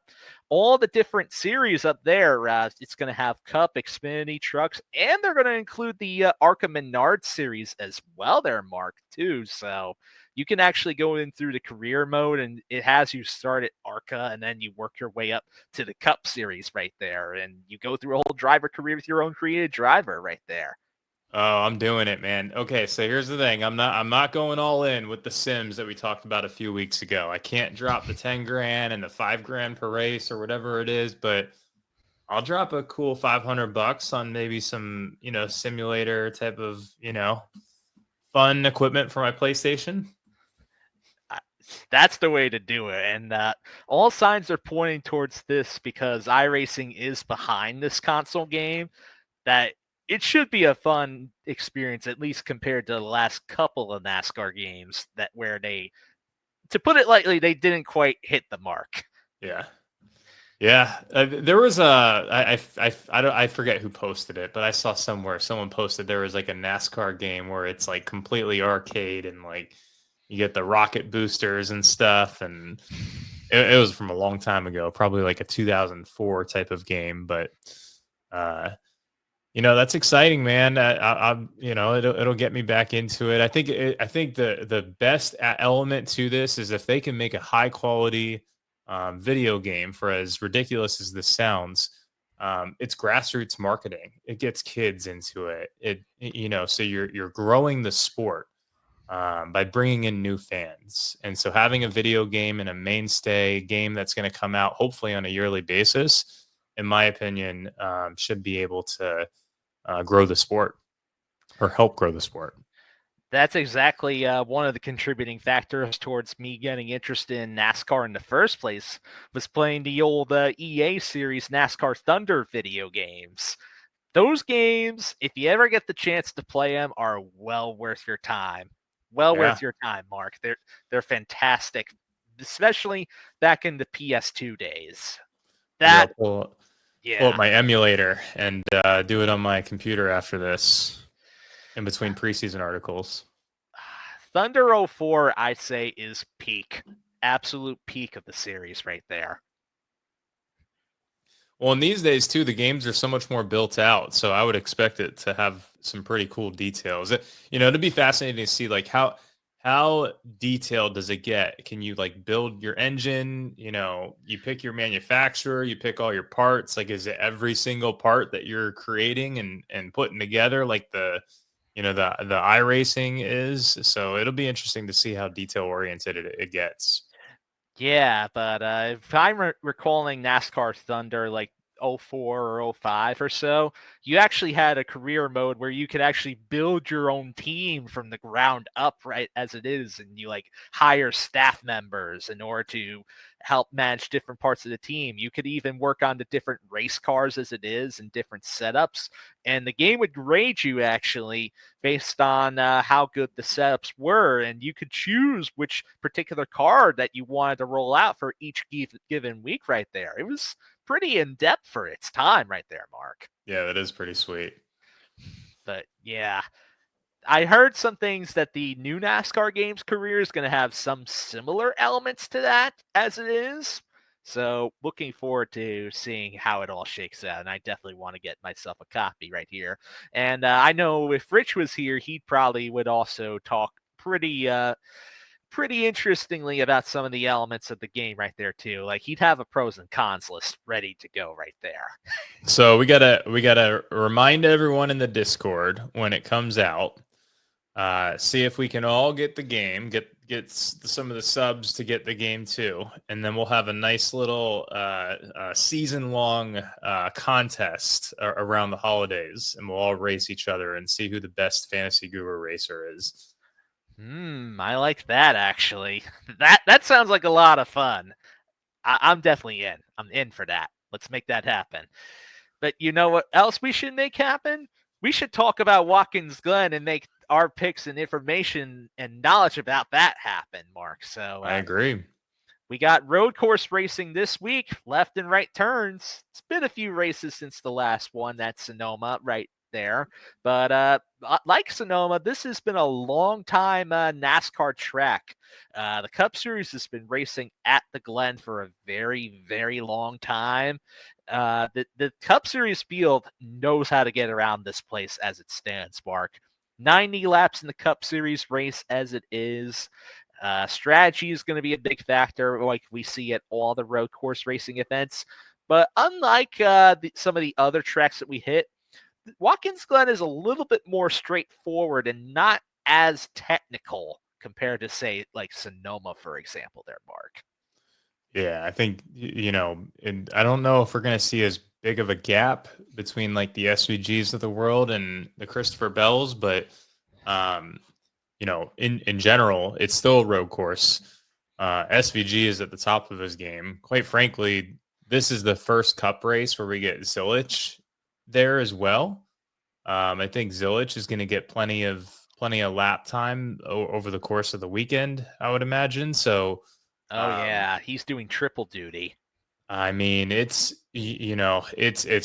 all the different series up there. It's going to have Cup, Xfinity, Trucks, and they're going to include the ARCA Menard series as well there, Mark, too. So you can actually go in through the career mode, and it has you start at ARCA, and then you work your way up to the Cup series right there, and you go through a whole driver career with your own created driver right there. Oh, I'm doing it, man. Okay, so here's the thing. I'm not going all in with the Sims that we talked about a few weeks ago. I can't drop the 10 grand and the 5 grand per race or whatever it is, but I'll drop a cool $500 on maybe some, simulator type of, fun equipment for my PlayStation. That's the way to do it. And all signs are pointing towards this because iRacing is behind this console game, that it should be a fun experience, at least compared to the last couple of NASCAR games that where they, to put it lightly, they didn't quite hit the mark. Yeah. Yeah, there was I forget who posted it, but I saw somewhere someone posted there was like a NASCAR game where it's like completely arcade and like you get the rocket boosters and stuff, and it was from a long time ago, probably like a 2004 type of game, but uh, that's exciting, man. I'm, it'll get me back into it. I think the best element to this is if they can make a high quality video game, for as ridiculous as this sounds. It's grassroots marketing. It gets kids into it. So you're growing the sport by bringing in new fans, and so having a video game and a mainstay game that's going to come out hopefully on a yearly basis, in my opinion, should be able to grow the sport or help grow the sport. That's exactly one of the contributing factors towards me getting interested in NASCAR in the first place, was playing the old EA series NASCAR Thunder video games. Those games, if you ever get the chance to play them, are well worth your time. Well Yeah. worth your time, Mark. They're fantastic, especially back in the PS2 days. Maybe That, I'll pull up yeah. my emulator and do it on my computer after this in between preseason articles. Thunder 04, I say, is peak. Absolute peak of the series right there. Well, in these days too, the games are so much more built out, so I would expect it to have some pretty cool details. It'd be fascinating to see like how detailed does it get? Can you like build your engine? You pick your manufacturer, you pick all your parts. Like, is it every single part that you're creating and putting together, like the iRacing is? So it'll be interesting to see how detail oriented it gets. Yeah, but if I'm recalling NASCAR Thunder like 04 or 05 or so, you actually had a career mode where you could actually build your own team from the ground up, right as it is, and you like hire staff members in order to help manage different parts of the team. You could even work on the different race cars as it is and different setups, and the game would grade you actually based on how good the setups were, and you could choose which particular card that you wanted to roll out for each given week right there. It was pretty in depth for its time right there, Mark. Yeah, that is pretty sweet. But yeah, I heard some things that the new NASCAR games career is going to have some similar elements to that as it is. So looking forward to seeing how it all shakes out. And I definitely want to get myself a copy right here. And I know if Rich was here, he probably would also talk pretty interestingly about some of the elements of the game right there too. Like he'd have a pros and cons list ready to go right there. So we gotta remind everyone in the Discord when it comes out. See if we can all get the game, get some of the subs to get the game too, and then we'll have a nice little season long contest around the holidays, and we'll all race each other and see who the best fantasy guru racer is. I like that actually. That sounds like a lot of fun. I'm definitely in. I'm in for that. Let's make that happen. But you know what else we should make happen? We should talk about Watkins Glen and make our picks and information and knowledge about that happen, Mark. So I agree. we got road course racing this week, left and right turns. It's been a few races since the last one. That's Sonoma right there. But like Sonoma, this has been a long time NASCAR track. The Cup Series has been racing at the Glen for a very, very long time. The Cup Series field knows how to get around this place as it stands, Mark. 90 laps in the Cup Series race as it is. Strategy is going to be a big factor, like we see at all the road course racing events. But unlike some of the other tracks that we hit, Watkins Glen is a little bit more straightforward and not as technical compared to, say, like Sonoma, for example, there, Mark. Yeah, I think and I don't know if we're gonna see as big of a gap between like the SVGs of the world and the Christopher Bells, but um, in general, it's still a road course. SVG is at the top of his game. Quite frankly, this is the first Cup race where we get Zilich there as well. I think Zilich is going to get plenty of lap time over the course of the weekend, I would imagine. So, Oh, um, yeah. He's doing triple duty. I mean, it's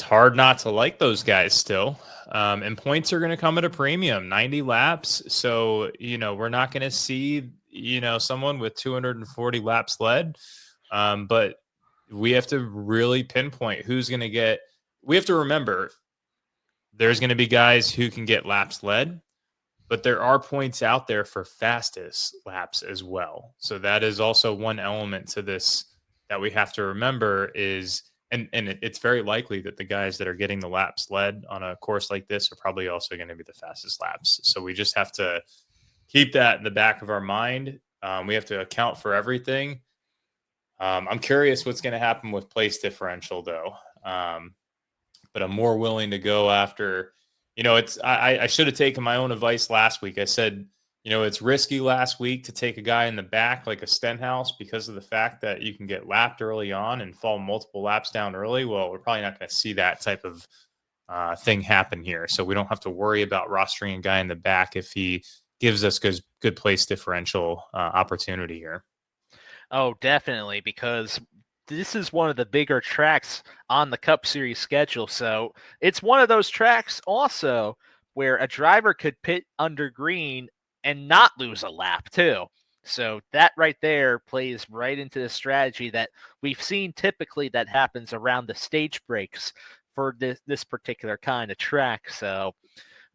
hard not to like those guys still. And points are going to come at a premium, 90 laps. So, we're not going to see, someone with 240 laps led. But we have to really pinpoint who's going to get. We have to remember there's going to be guys who can get laps led, but there are points out there for fastest laps as well. So that is also one element to this that we have to remember is, it's very likely that the guys that are getting the laps led on a course like this are probably also going to be the fastest laps. So we just have to keep that in the back of our mind. We have to account for everything. I'm curious what's going to happen with place differential, though. But I'm more willing to go after, I should have taken my own advice last week. I said, it's risky last week to take a guy in the back like a Stenhouse because of the fact that you can get lapped early on and fall multiple laps down early. Well, we're probably not going to see that type of thing happen here. So we don't have to worry about rostering a guy in the back if he gives us good place differential opportunity here. Oh, definitely, because this is one of the bigger tracks on the Cup Series schedule. So it's one of those tracks also where a driver could pit under green and not lose a lap too. So that right there plays right into the strategy that we've seen typically that happens around the stage breaks for this particular kind of track. So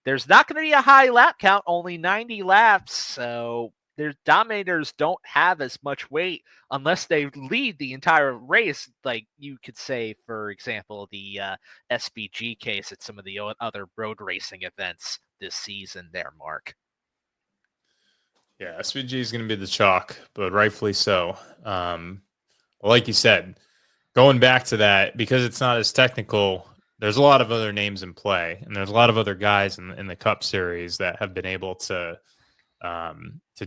there's not going to be a high lap count, only 90 laps. So their dominators don't have as much weight unless they lead the entire race, like you could say, for example, the SVG case at some of the other road racing events this season there, Mark. Yeah, SVG is going to be the chalk, but rightfully so. Like you said, going back to that, because it's not as technical, there's a lot of other names in play, and there's a lot of other guys in the Cup Series that have been able to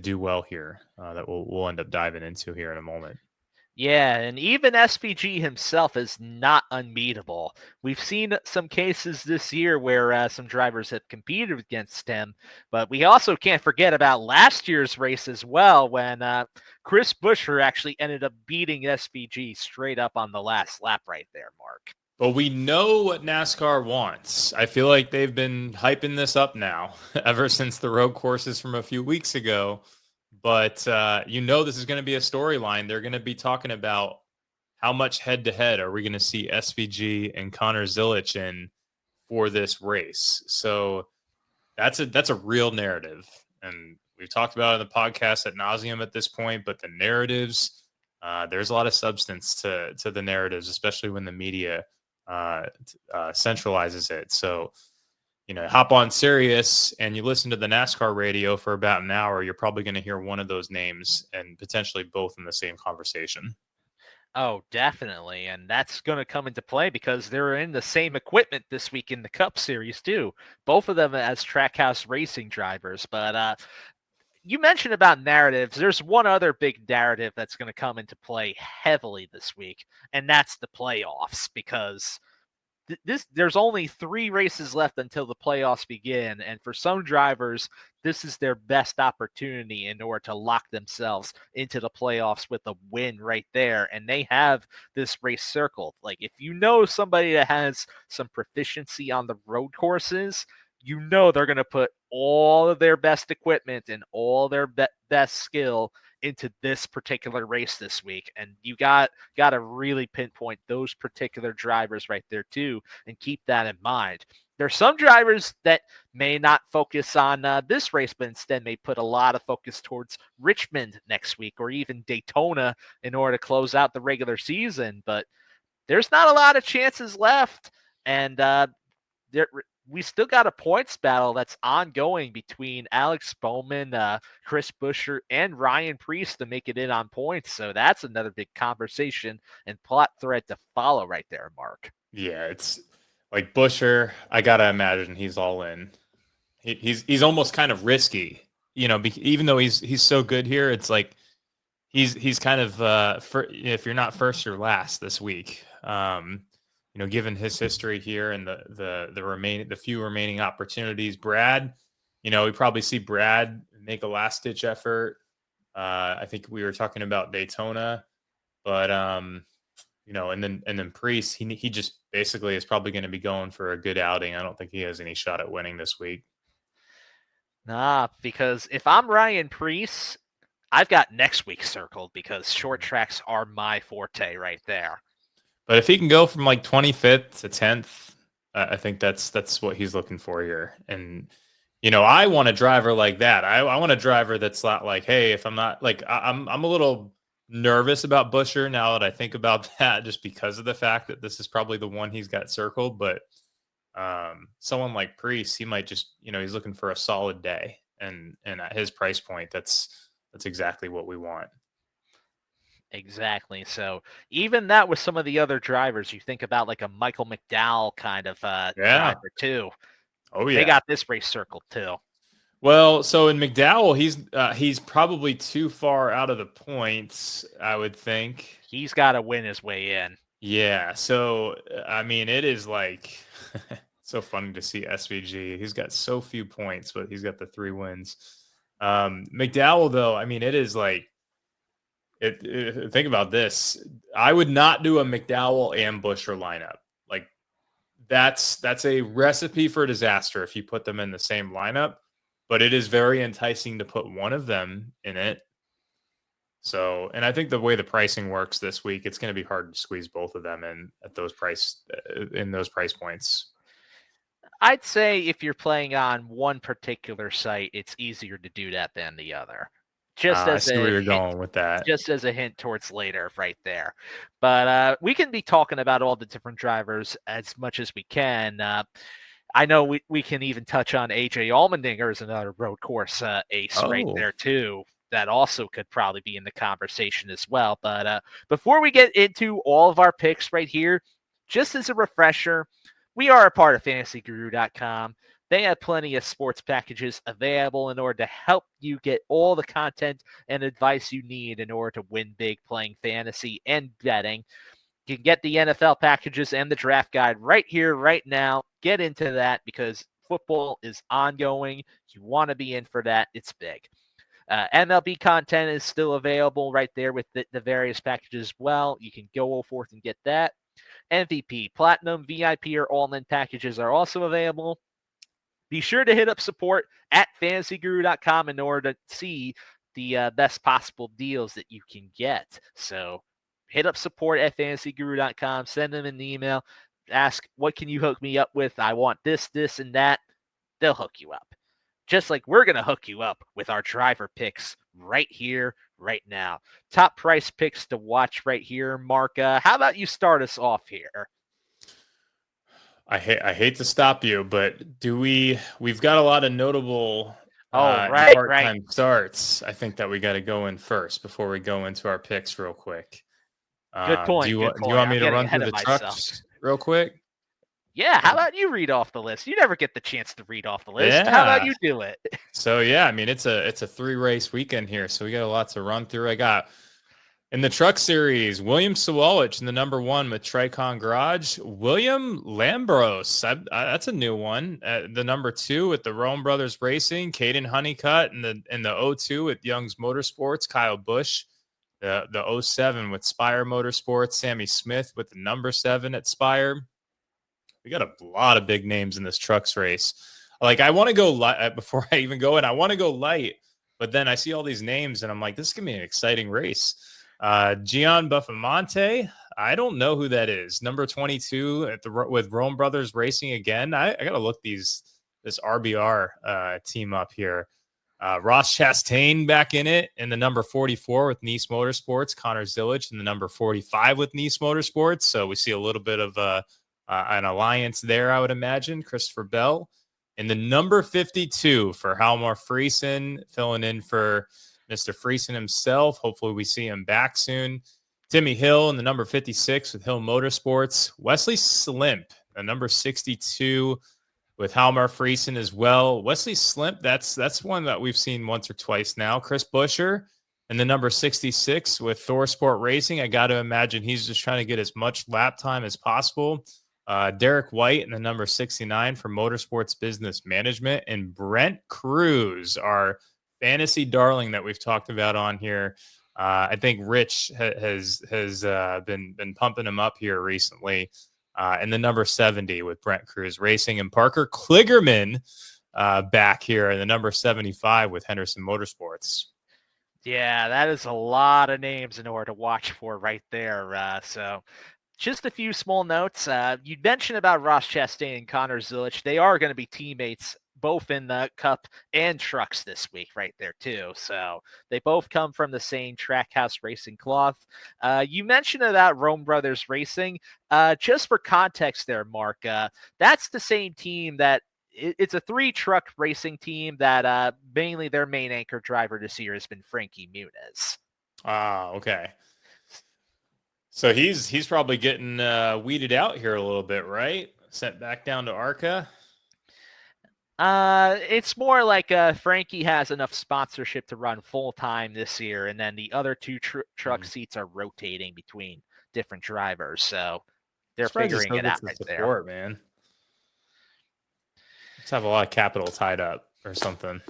do well here that we'll end up diving into here in a moment. Yeah, and even SVG himself is not unbeatable. We've seen some cases this year where some drivers have competed against him, but we also can't forget about last year's race as well when Chris Buescher actually ended up beating SVG straight up on the last lap right there, Mark. But we know what NASCAR wants. I feel like they've been hyping this up now ever since the road courses from a few weeks ago. But this is going to be a storyline. They're going to be talking about how much head to head are we going to see SVG and Connor Zilic in for this race. So that's a real narrative, and we've talked about it in the podcast ad nauseum at this point. But the narratives, there's a lot of substance to the narratives, especially when the media centralizes it. So, hop on Sirius and you listen to the NASCAR radio for about an hour, you're probably going to hear one of those names and potentially both in the same conversation. Oh, definitely. And that's going to come into play because they're in the same equipment this week in the Cup Series, too. Both of them as Trackhouse racing drivers. But you mentioned about narratives. There's one other big narrative that's going to come into play heavily this week, and that's the playoffs because there's only 3 races left until the playoffs begin, and for some drivers this is their best opportunity in order to lock themselves into the playoffs with a win right there, and they have this race circled. Like, if you know somebody that has some proficiency on the road courses, they're going to put all of their best equipment and all their best skill into this particular race this week, and you got to really pinpoint those particular drivers right there too, and keep that in mind. There's some drivers that may not focus on this race, but instead may put a lot of focus towards Richmond next week or even Daytona in order to close out the regular season. But there's not a lot of chances left, and we still got a points battle that's ongoing between Alex Bowman, Chris Buescher, and Ryan Preece to make it in on points. So that's another big conversation and plot thread to follow right there, Mark. Yeah, it's like Buescher. I gotta imagine he's all in. He's almost kind of risky, even though he's so good here. It's like he's kind of if you're not first or last this week. Given his history here and the few remaining opportunities, Brad, we probably see Brad make a last ditch effort. I think we were talking about Daytona, but and then Priest, he just basically is probably going to be going for a good outing. I don't think he has any shot at winning this week. Nah, because if I'm Ryan Preece, I've got next week circled because short tracks are my forte right there. But if he can go from like 25th to 10th, I think that's what he's looking for here. And I want a driver like that. I want a driver that's not like, hey, if I'm not like I'm a little nervous about Busher now that I think about that, just because of the fact that this is probably the one he's got circled. But someone like Priest, he might just he's looking for a solid day, and at his price point, that's exactly what we want. Exactly. So even that with some of the other drivers, you think about like a Michael McDowell kind of Yeah. driver too. Oh They yeah. got this race circled too. Well, so in McDowell, he's probably too far out of the points, I would think. He's got to win his way in. Yeah. So I mean, it is like so funny to see SVG. He's got so few points, but he's got the 3 wins. McDowell, though, I mean, it is like think about this. I would not do a McDowell and Busher lineup. Like that's a recipe for disaster if you put them in the same lineup. But it is very enticing to put one of them in it. So, and I think the way the pricing works this week, it's going to be hard to squeeze both of them in at those price points. I'd say if you're playing on one particular site, it's easier to do that than the other. Just I as see where a you're hint, going with that. just as a hint towards later, right there. But we can be talking about all the different drivers as much as we can. I know we can even touch on AJ Allmendinger as another road course ace right there too. That also could probably be in the conversation as well. But before we get into all of our picks right here, just as a refresher, we are a part of FantasyGuru.com. They have plenty of sports packages available in order to help you get all the content and advice you need in order to win big playing fantasy and betting. You can get the NFL packages and the draft guide right here, right now. Get into that because football is ongoing. You want to be in for that. It's big. MLB content is still available right there with the various packages as well. You can go forth and get that. MVP, Platinum, VIP, or all-in packages are also available. Be sure to hit up support at fantasyguru.com in order to see the best possible deals that you can get. So hit up support at fantasyguru.com, send them an email, ask, what can you hook me up with? I want this, this, and that. They'll hook you up. Just like we're going to hook you up with our driver picks right here, right now. Top price picks to watch right here. Mark, how about you start us off here? I hate to stop you, but we've got a lot of notable part-time starts. I think that we got to go in first before we go into our picks real quick. Good point. Do you want me to run through the trucks real quick? Yeah, how about you read off the list? You never get the chance to read off the list. Yeah. How about you do it? So yeah, I mean it's a 3-race weekend here, so we got a lot to run through. I got in the truck series, William Sawalich in the number 1 with Tricon Garage. William Lambros, that's a new one. The number 2 with the Rome Brothers Racing. Kaden Honeycutt in the 02 with Young's Motorsports. Kyle Busch, the 07 with Spire Motorsports. Sammy Smith with the number 7 at Spire. We got a lot of big names in this trucks race. Like I want to go light before I even go in. I want to go light, but then I see all these names and I'm like, this is gonna be an exciting race. Gian Buffamonte, I don't know who that is. Number 22 with Rome Brothers Racing again. I gotta look this RBR team up here. Ross Chastain back in it in the number 44 with Niece Motorsports. Connor Zillage in the number 45 with Niece Motorsports. So we see a little bit of an alliance there, I would imagine. Christopher Bell in the number 52 for Halmar Friesen, filling in for Mr. Friesen himself. Hopefully we see him back soon. Timmy Hill in the number 56 with Hill Motorsports. Wesley Slimp, the number 62 with Halmar Friesen as well. Wesley Slimp, that's one that we've seen once or twice now. Chris Buescher in the number 66 with Thor Sport Racing. I got to imagine he's just trying to get as much lap time as possible. Derek White in the number 69 for Motorsports Business Management. And Brent Cruz, our fantasy darling that we've talked about on here, I think Rich has been pumping him up here recently. And the number 70 with Brent Cruz Racing, and Parker Kligerman back here in the number 75 with Henderson Motorsports. Yeah, that is a lot of names in order to watch for right there. So just a few small notes. You mentioned about Ross Chastain and Connor Zilich. They are going to be teammates both in the Cup and Trucks this week right there too. So they both come from the same Trackhouse Racing cloth. You mentioned about Rome Brothers Racing. Just for context there, Mark, that's the same team that it's a 3-truck racing team that mainly their main anchor driver this year has been Frankie Muniz. Ah, okay. So he's probably getting weeded out here a little bit, right? Sent back down to ARCA. It's more like Frankie has enough sponsorship to run full time this year, and then the other 2 truck seats are rotating between different drivers, so they're figuring it out right support, there. Man, let's have a lot of capital tied up or something.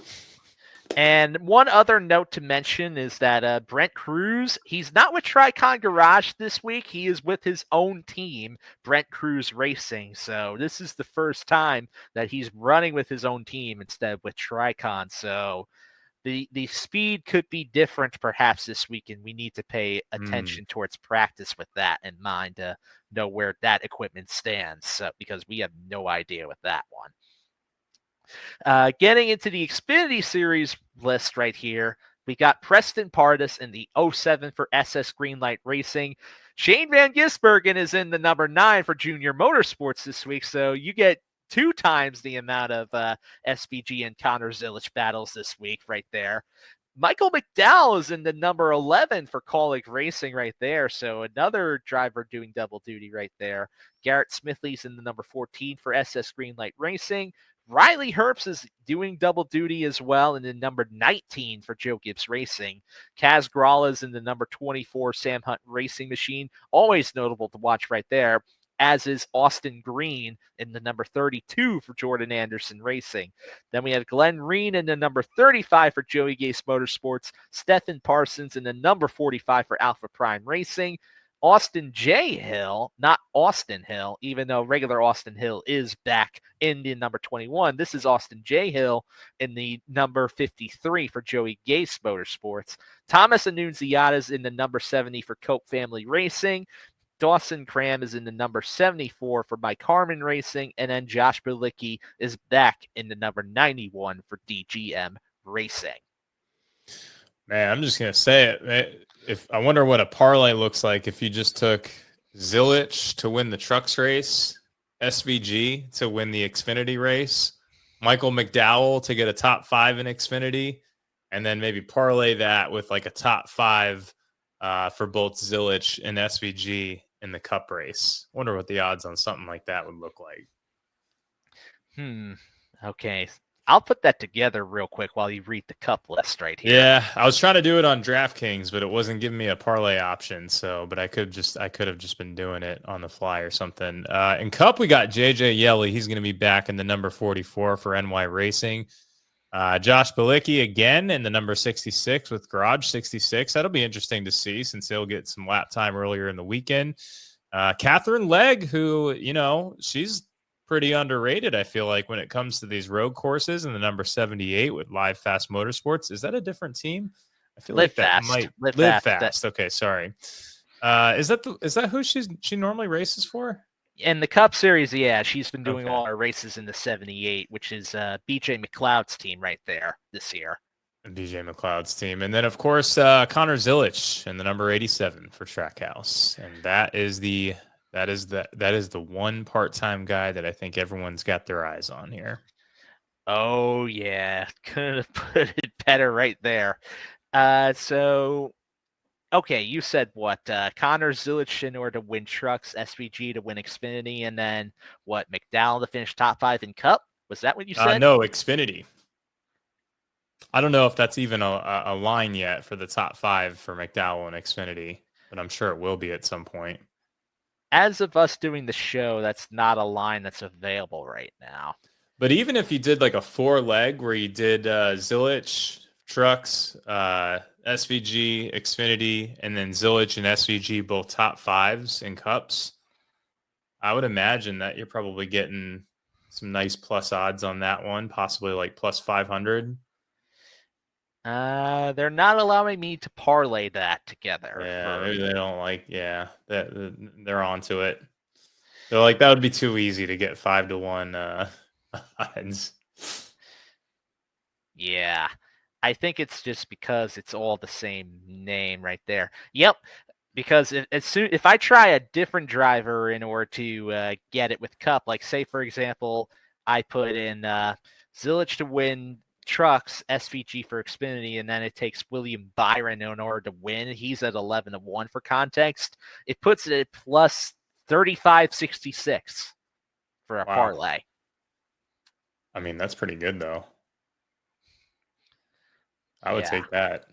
And one other note to mention is that Brent Cruz, he's not with Tricon Garage this week. He is with his own team, Brent Cruz Racing. So this is the first time that he's running with his own team instead of with Tricon. So the speed could be different perhaps this week, and we need to pay attention towards practice with that in mind to know where that equipment stands, because we have no idea with that one. Getting into the Xfinity Series list right here, we got Preston Pardus in the 07 for SS Greenlight Racing. Shane Van Gisbergen is in the number 9 for Junior Motorsports this week, so you get 2 times the amount of SVG and Connor Zilich battles this week right there. Michael McDowell is in the number 11 for Kaulig Racing right there, so another driver doing double duty right there. Garrett Smithley's in the number 14 for SS Greenlight Racing. Riley Herbst is doing double duty as well in the number 19 for Joe Gibbs Racing. Kaz Gralla is in the number 24 Sam Hunt Racing Machine. Always notable to watch right there, as is Austin Green in the number 32 for Jordan Anderson Racing. Then we have Glenn Reen in the number 35 for Joey Gase Motorsports. Stephen Parsons in the number 45 for Alpha Prime Racing. Austin J. Hill, not Austin Hill, even though regular Austin Hill is back in the number 21. This is Austin J. Hill in the number 53 for Joey Gase Motorsports. Thomas Annunziata is in the number 70 for Cope Family Racing. Dawson Cram is in the number 74 for Mike Harmon Racing. And then Josh Bilicki is back in the number 91 for DGM Racing. Man, I'm just going to say it. Man. I wonder what a parlay looks like if you just took Zilich to win the Trucks race, SVG to win the Xfinity race, Michael McDowell to get a top 5 in Xfinity, and then maybe parlay that with like a top 5 for both Zilich and SVG in the Cup race. Wonder what the odds on something like that would look like. Okay. I'll put that together real quick while you read the Cup list right here. Yeah, I was trying to do it on DraftKings, but it wasn't giving me a parlay option. So, but I could have just been doing it on the fly or something. In Cup, we got JJ Yelly. He's going to be back in the number 44 for NY Racing. Josh Bilicki again in the number 66 with Garage 66. That'll be interesting to see since he'll get some lap time earlier in the weekend. Catherine Legg, who, she's pretty underrated, I feel like, when it comes to these road courses, in the number 78 with Live Fast Motorsports. Is that a different team? I feel like that might Live Fast. Okay, sorry. Is that who she normally races for? In the Cup Series, yeah, she's been doing all her races in the 78, which is BJ McLeod's team right there this year. BJ McLeod's team. And then, of course, Connor Zilich in the number 87 for Trackhouse. And that is the one part-time guy that I think everyone's got their eyes on here. Oh, yeah. Couldn't have put it better right there. Okay, you said what? Connor Zilich in order to win Trucks, SVG to win Xfinity, and then what? McDowell to finish top 5 in Cup? Was that what you said? No, Xfinity. I don't know if that's even a line yet for the top 5 for McDowell and Xfinity, but I'm sure it will be at some point. As of us doing the show, that's not a line that's available right now. But even if you did like a 4-leg where you did Zilich, Trucks, SVG, Xfinity, and then Zilich and SVG both top fives in cups. I would imagine that you're probably getting some nice plus odds on that one, possibly like plus 500. They're not allowing me to parlay that together. Yeah, maybe they don't like. Yeah, they're onto it. They're like, that would be too easy to get 5-1 odds. Yeah, I think it's just because it's all the same name right there. Yep, because if I try a different driver in order to get it with Cup, like say for example, I put in Zilich to win trucks, SVG for Xfinity, and then it takes William Byron in order to win. He's at 11-1 for context. It puts it at plus 35.66 for a Wow. parlay. I mean, that's pretty good though. I would Yeah. take that.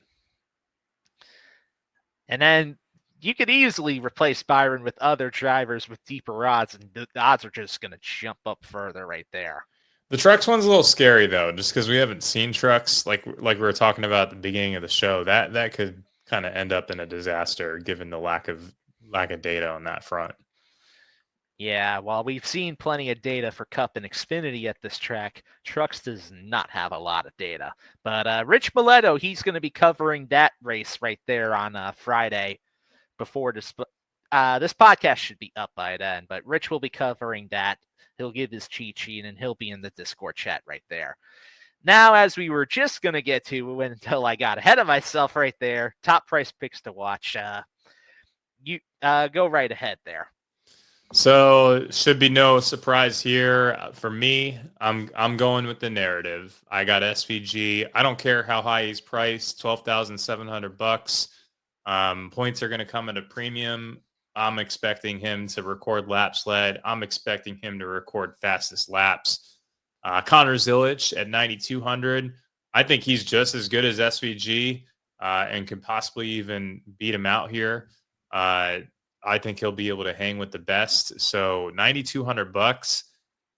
And then you could easily replace Byron with other drivers with deeper odds, and the odds are just going to jump up further right there. The trucks one's a little scary though, just because we haven't seen trucks like we were talking about at the beginning of the show. That could kind of end up in a disaster given the lack of data on that front. Yeah, while we've seen plenty of data for Cup and Xfinity at this track, Trucks does not have a lot of data. But Rich Mileto, he's going to be covering that race right there on Friday before this. This podcast should be up by then, but Rich will be covering that. He'll give his cheat sheet, and he'll be in the Discord chat right there. Now, as we were just going to get to until I got ahead of myself right there, top price picks to watch. You go right ahead there. So should be no surprise here for me. I'm going with the narrative. I got SVG. I don't care how high he's priced, $12,700. Points are going to come at a premium. I'm expecting him to record laps led. I'm expecting him to record fastest laps. Connor Zilich at 9,200. I think he's just as good as SVG and could possibly even beat him out here. I think he'll be able to hang with the best. So $9,200.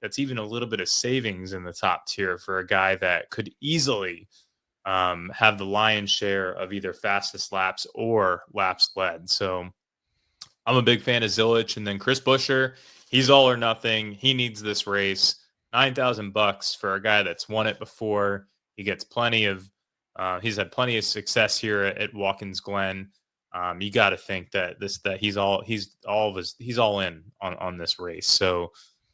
That's even a little bit of savings in the top tier for a guy that could easily have the lion's share of either fastest laps or laps led. So I'm a big fan of Zilich, and then Chris Buescher. He's all or nothing. He needs this race. $9,000 for a guy that's won it before. He gets plenty of. He's had plenty of success here at Watkins Glen. You got to think that he's all in on this race. So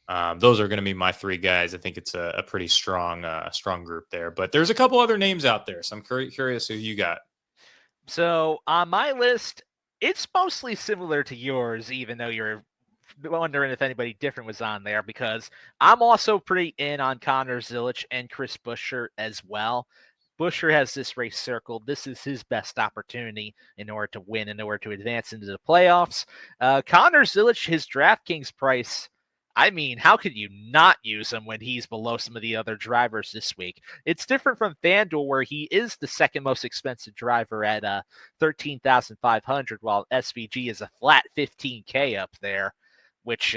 those are going to be my three guys. I think it's a pretty strong group there. But there's a couple other names out there, so I'm curious who you got. So on my list, it's mostly similar to yours, even though you're wondering if anybody different was on there, because I'm also pretty in on Connor Zilich and Chris Buescher as well. Buescher has this race circled. This is his best opportunity in order to win, in order to advance into the playoffs. Connor Zilich, his DraftKings price, I mean, how could you not use him when he's below some of the other drivers this week? It's different from FanDuel, where he is the second most expensive driver at $13,500, while SVG is a flat $15K up there, which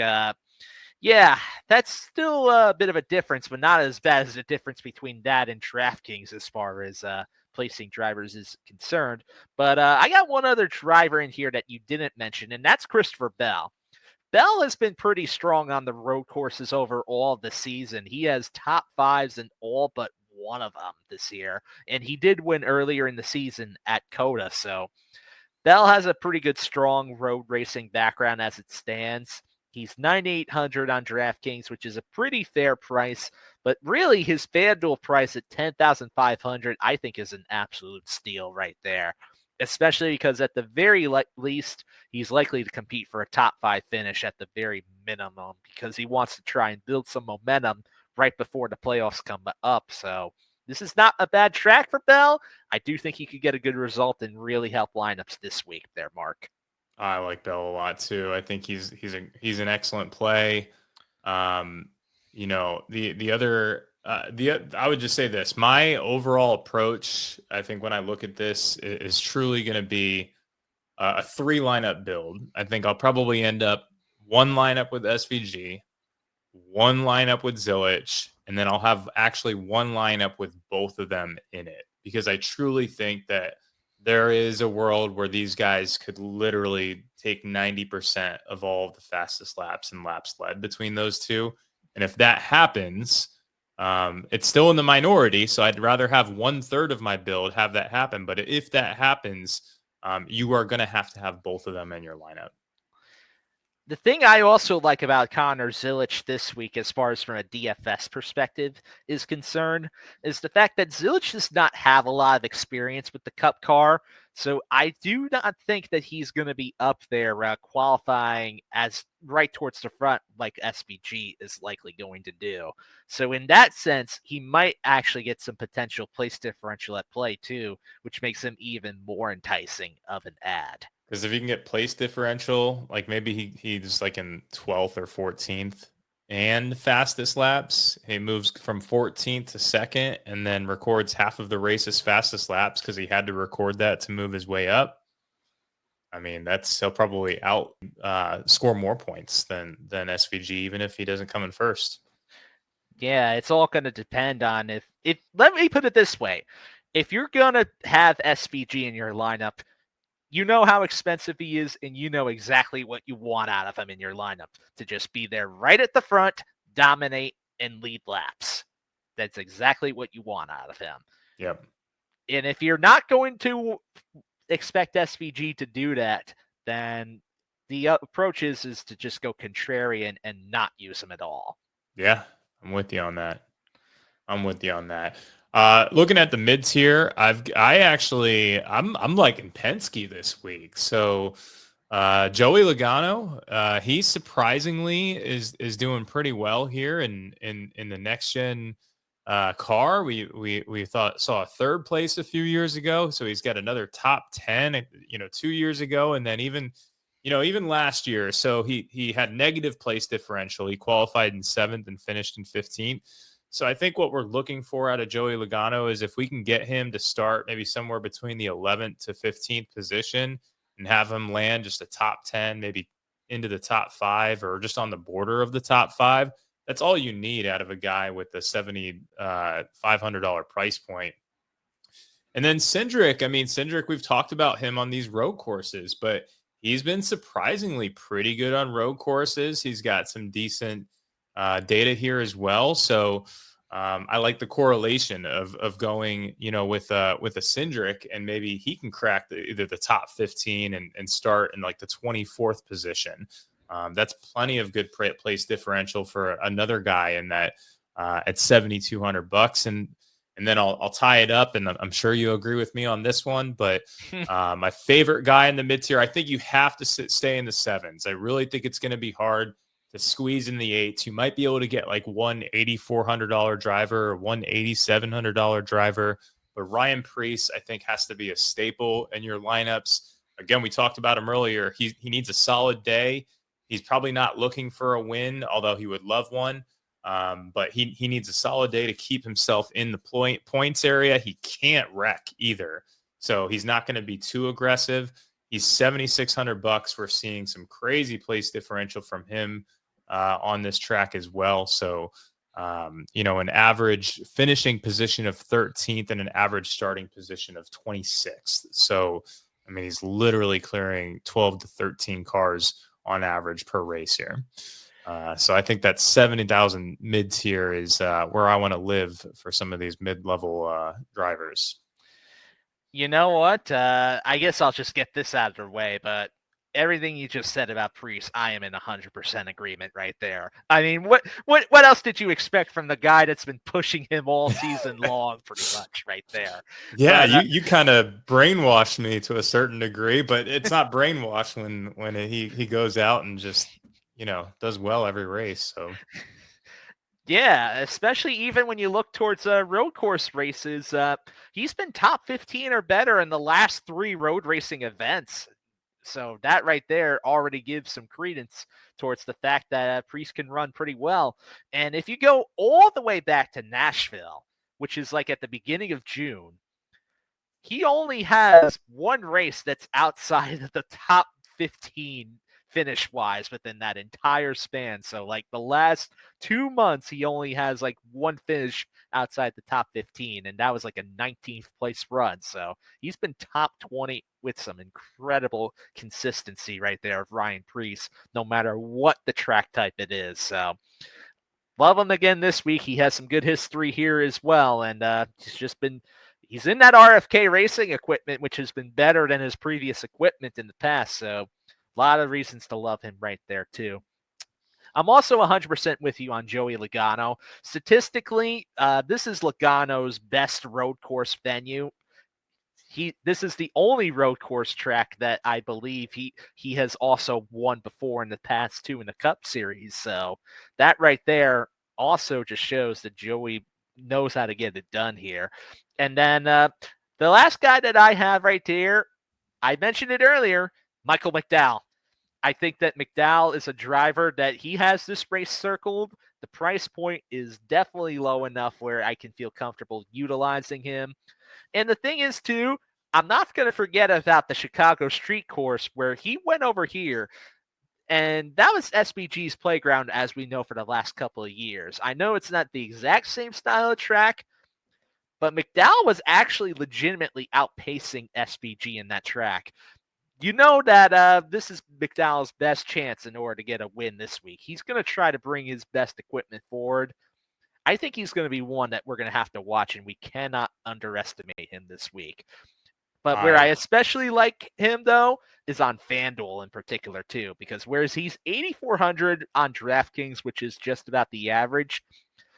yeah, that's still a bit of a difference, but not as bad as the difference between that and DraftKings as far as placing drivers is concerned. But I got one other driver in here that you didn't mention, and that's Christopher Bell. Bell has been pretty strong on the road courses overall this season. He has top fives in all but one of them this year, and he did win earlier in the season at COTA. So Bell has a pretty good, strong road racing background as it stands. He's 9,800 on DraftKings, which is a pretty fair price, but really his FanDuel price at 10,500, I think, is an absolute steal right there. Especially because at the very least, he's likely to compete for a top 5 finish at the very minimum, because he wants to try and build some momentum right before the playoffs come up. So this is not a bad track for Bell. I do think he could get a good result and really help lineups this week there, Mark. I like Bell a lot too. I think he's an excellent play. The other I would just say this. My overall approach, I think, when I look at this, is truly going to be a 3 lineup build. I think I'll probably end up 1 lineup with SVG, 1 lineup with Zilich, and then I'll have actually 1 lineup with both of them in it, because I truly think that there is a world where these guys could literally take 90% of all of the fastest laps and laps led between those two. And if that happens, it's still in the minority. So I'd rather have 1/3 of my build have that happen. But if that happens, you are going to have both of them in your lineup. The thing I also like about Connor Zilic this week, as far as from a DFS perspective is concerned, is the fact that Zilic does not have a lot of experience with the Cup car. So I do not think that he's going to be up there qualifying as right towards the front like SVG is likely going to do. So in that sense, he might actually get some potential place differential at play too, which makes him even more enticing of an ad. Because if you can get place differential, like maybe he's like in 12th or 14th and fastest laps, he moves from 14th to second and then records half of the race's fastest laps because he had to record that to move his way up. I mean, he'll probably score more points than SVG, even if he doesn't come in first. Yeah, it's all going to depend on if let me put it this way. If you're going to have SVG in your lineup, you know how expensive he is, and you know exactly what you want out of him in your lineup to just be there right at the front, dominate, and lead laps. That's exactly what you want out of him. Yep. And if you're not going to expect SVG to do that, then the approach is to just go contrarian and not use him at all. Yeah, I'm with you on that. Looking at the mid tier, I'm liking Penske this week. So Joey Logano, he surprisingly is doing pretty well here in the next gen car. We saw a third place a few years ago, so he's got another top 10, 2 years ago, and then even last year. So he had negative place differential. He qualified in 7th and finished in 15th. So I think what we're looking for out of Joey Logano is if we can get him to start maybe somewhere between the 11th to 15th position and have him land just a top 10, maybe into the top 5 or just on the border of the top 5. That's all you need out of a guy with the $7,500 price point. And then Cindric, we've talked about him on these road courses, but he's been surprisingly pretty good on road courses. He's got some decent data here as well. So I like the correlation of going, with a Cindric, and maybe he can crack either the top 15 and start in like the 24th position. That's plenty of good place differential for another guy in that at $7,200. And then I'll tie it up, and I'm sure you agree with me on this one. But my favorite guy in the mid tier, I think you have to stay in the 7s. I really think it's going to be hard to squeeze in the 8s. You might be able to get like one $8,400 driver or one $8,700 driver. But Ryan Preece, I think, has to be a staple in your lineups. Again, we talked about him earlier. He needs a solid day. He's probably not looking for a win, although he would love one. But he needs a solid day to keep himself in the points area. He can't wreck either. So he's not going to be too aggressive. He's $7,600. We're seeing some crazy place differential from him on this track as well. So, an average finishing position of 13th and an average starting position of 26th. So, he's literally clearing 12 to 13 cars on average per race here. So I think that 70,000 mid tier is where I want to live for some of these mid-level drivers. You know what? I guess I'll just get this out of the way, but everything you just said about Preece, I am in 100% agreement right there. I mean, what else did you expect from the guy that's been pushing him all season long, pretty much right there? Yeah, but, you kind of brainwashed me to a certain degree, but it's not brainwashed when he goes out and just does well every race. So yeah, especially even when you look towards road course races, he's been top 15 or better in the last 3 road racing events. So that right there already gives some credence towards the fact that Preece can run pretty well. And if you go all the way back to Nashville, which is like at the beginning of June, he only has one race that's outside of the top 15 finish-wise within that entire span. So, like, the last 2 months, he only has, like, one finish outside the top 15, and that was, like, a 19th place run. So he's been top 20 with some incredible consistency right there of Ryan Preece, no matter what the track type it is. So love him again this week. He has some good history here as well, and he's in that RFK racing equipment, which has been better than his previous equipment in the past. So a lot of reasons to love him right there too. I'm also 100% with you on Joey Logano. Statistically, this is Logano's best road course venue. This is the only road course track that I believe he has also won before in the past too in the Cup Series. So that right there also just shows that Joey knows how to get it done here. And then the last guy that I have right here, I mentioned it earlier, Michael McDowell. I think that McDowell is a driver that he has this race circled. The price point is definitely low enough where I can feel comfortable utilizing him. And the thing is, too, I'm not going to forget about the Chicago Street Course where he went over here. And that was SBG's playground, as we know, for the last couple of years. I know it's not the exact same style of track, but McDowell was actually legitimately outpacing SBG in that track. You know that this is McDowell's best chance in order to get a win this week. He's going to try to bring his best equipment forward. I think he's going to be one that we're going to have to watch, and we cannot underestimate him this week. But where I especially like him, though, is on FanDuel in particular, too, because whereas he's 8,400 on DraftKings, which is just about the average,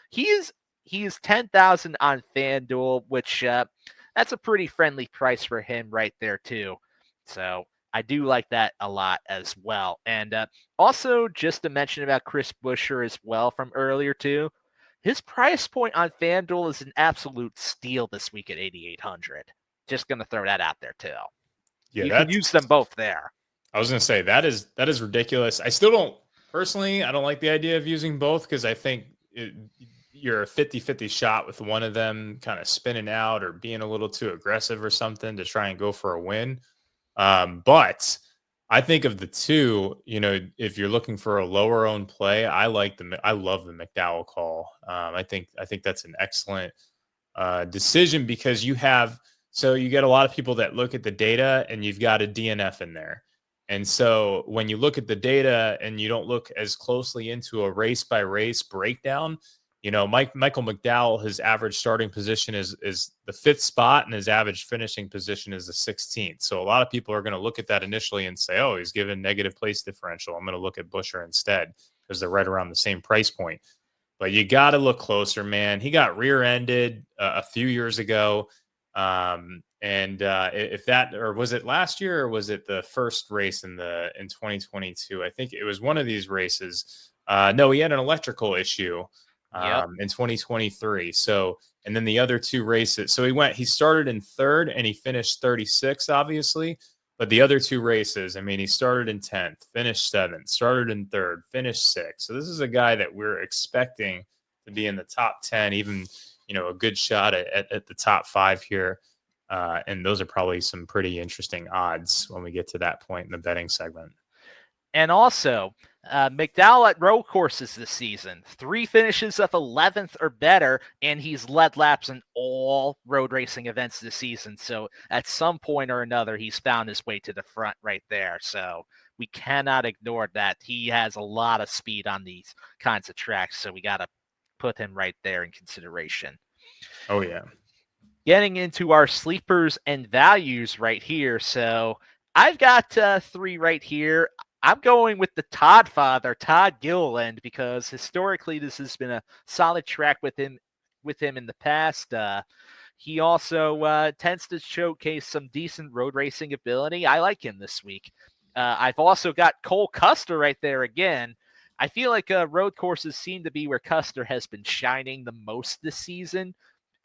he is 10,000 on FanDuel, which that's a pretty friendly price for him right there, too. So I do like that a lot as well. And also, just to mention about Chris Buescher as well from earlier, too, his price point on FanDuel is an absolute steal this week at 8,800. Just going to throw that out there, too. Yeah, you can use them both there. I was going to say, that is ridiculous. I still don't, personally, I don't like the idea of using both because I think you're a 50-50 shot with one of them kind of spinning out or being a little too aggressive or something to try and go for a win. But I think of the two, if you're looking for a lower owned play, I love the McDowell call. I think that's an excellent decision because you get a lot of people that look at the data and you've got a DNF in there. And so when you look at the data and you don't look as closely into a race by race breakdown, Michael McDowell, his average starting position is the 5th spot and his average finishing position is the 16th. So a lot of people are going to look at that initially and say, oh, he's given negative place differential. I'm going to look at Buescher instead because they're right around the same price point. But you got to look closer, man. He got rear-ended a few years ago. If that, or was it last year or was it the first race in 2022? I think it was one of these races. No, he had an electrical issue. In 2023. So, and then the other 2 races. So he started in 3rd and he finished 36th, obviously. But the other 2 races, he started in 10th, finished 7th, started in 3rd, finished 6th. So this is a guy that we're expecting to be in the top 10, even, a good shot at the top 5 here. And those are probably some pretty interesting odds when we get to that point in the betting segment. And also, McDowell at road courses this season, 3 finishes of 11th or better, and he's led laps in all road racing events this season. So at some point or another, he's found his way to the front right there. So we cannot ignore that. He has a lot of speed on these kinds of tracks, so we got to put him right there in consideration. Oh, yeah. Getting into our sleepers and values right here. So I've got 3 right here. I'm going with the Todd father, Todd Gilliland, because historically this has been a solid track with him in the past. He also tends to showcase some decent road racing ability. I like him this week. I've also got Cole Custer right there again. I feel like road courses seem to be where Custer has been shining the most this season.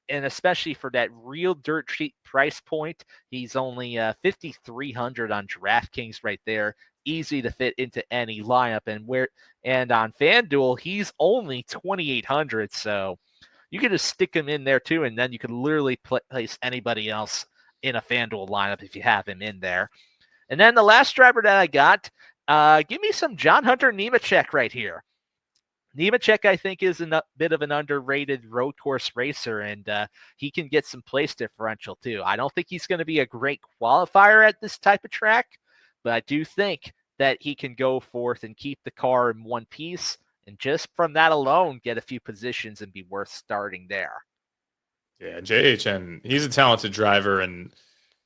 And especially for that real dirt cheap price point, he's only 5,300 on DraftKings right there. Easy to fit into any lineup. And on FanDuel, he's only 2,800. So you can just stick him in there too, and then you can literally place anybody else in a FanDuel lineup if you have him in there. And then the last driver that I got Give me some John Hunter Nemechek right here. Nemechek, I think, is a bit of an underrated road course racer, and he can get some place differential too. I don't think he's going to be a great qualifier at this type of track, but I do think that he can go forth and keep the car in one piece, and just from that alone, get a few positions and be worth starting there. Yeah, JHN, he's a talented driver, and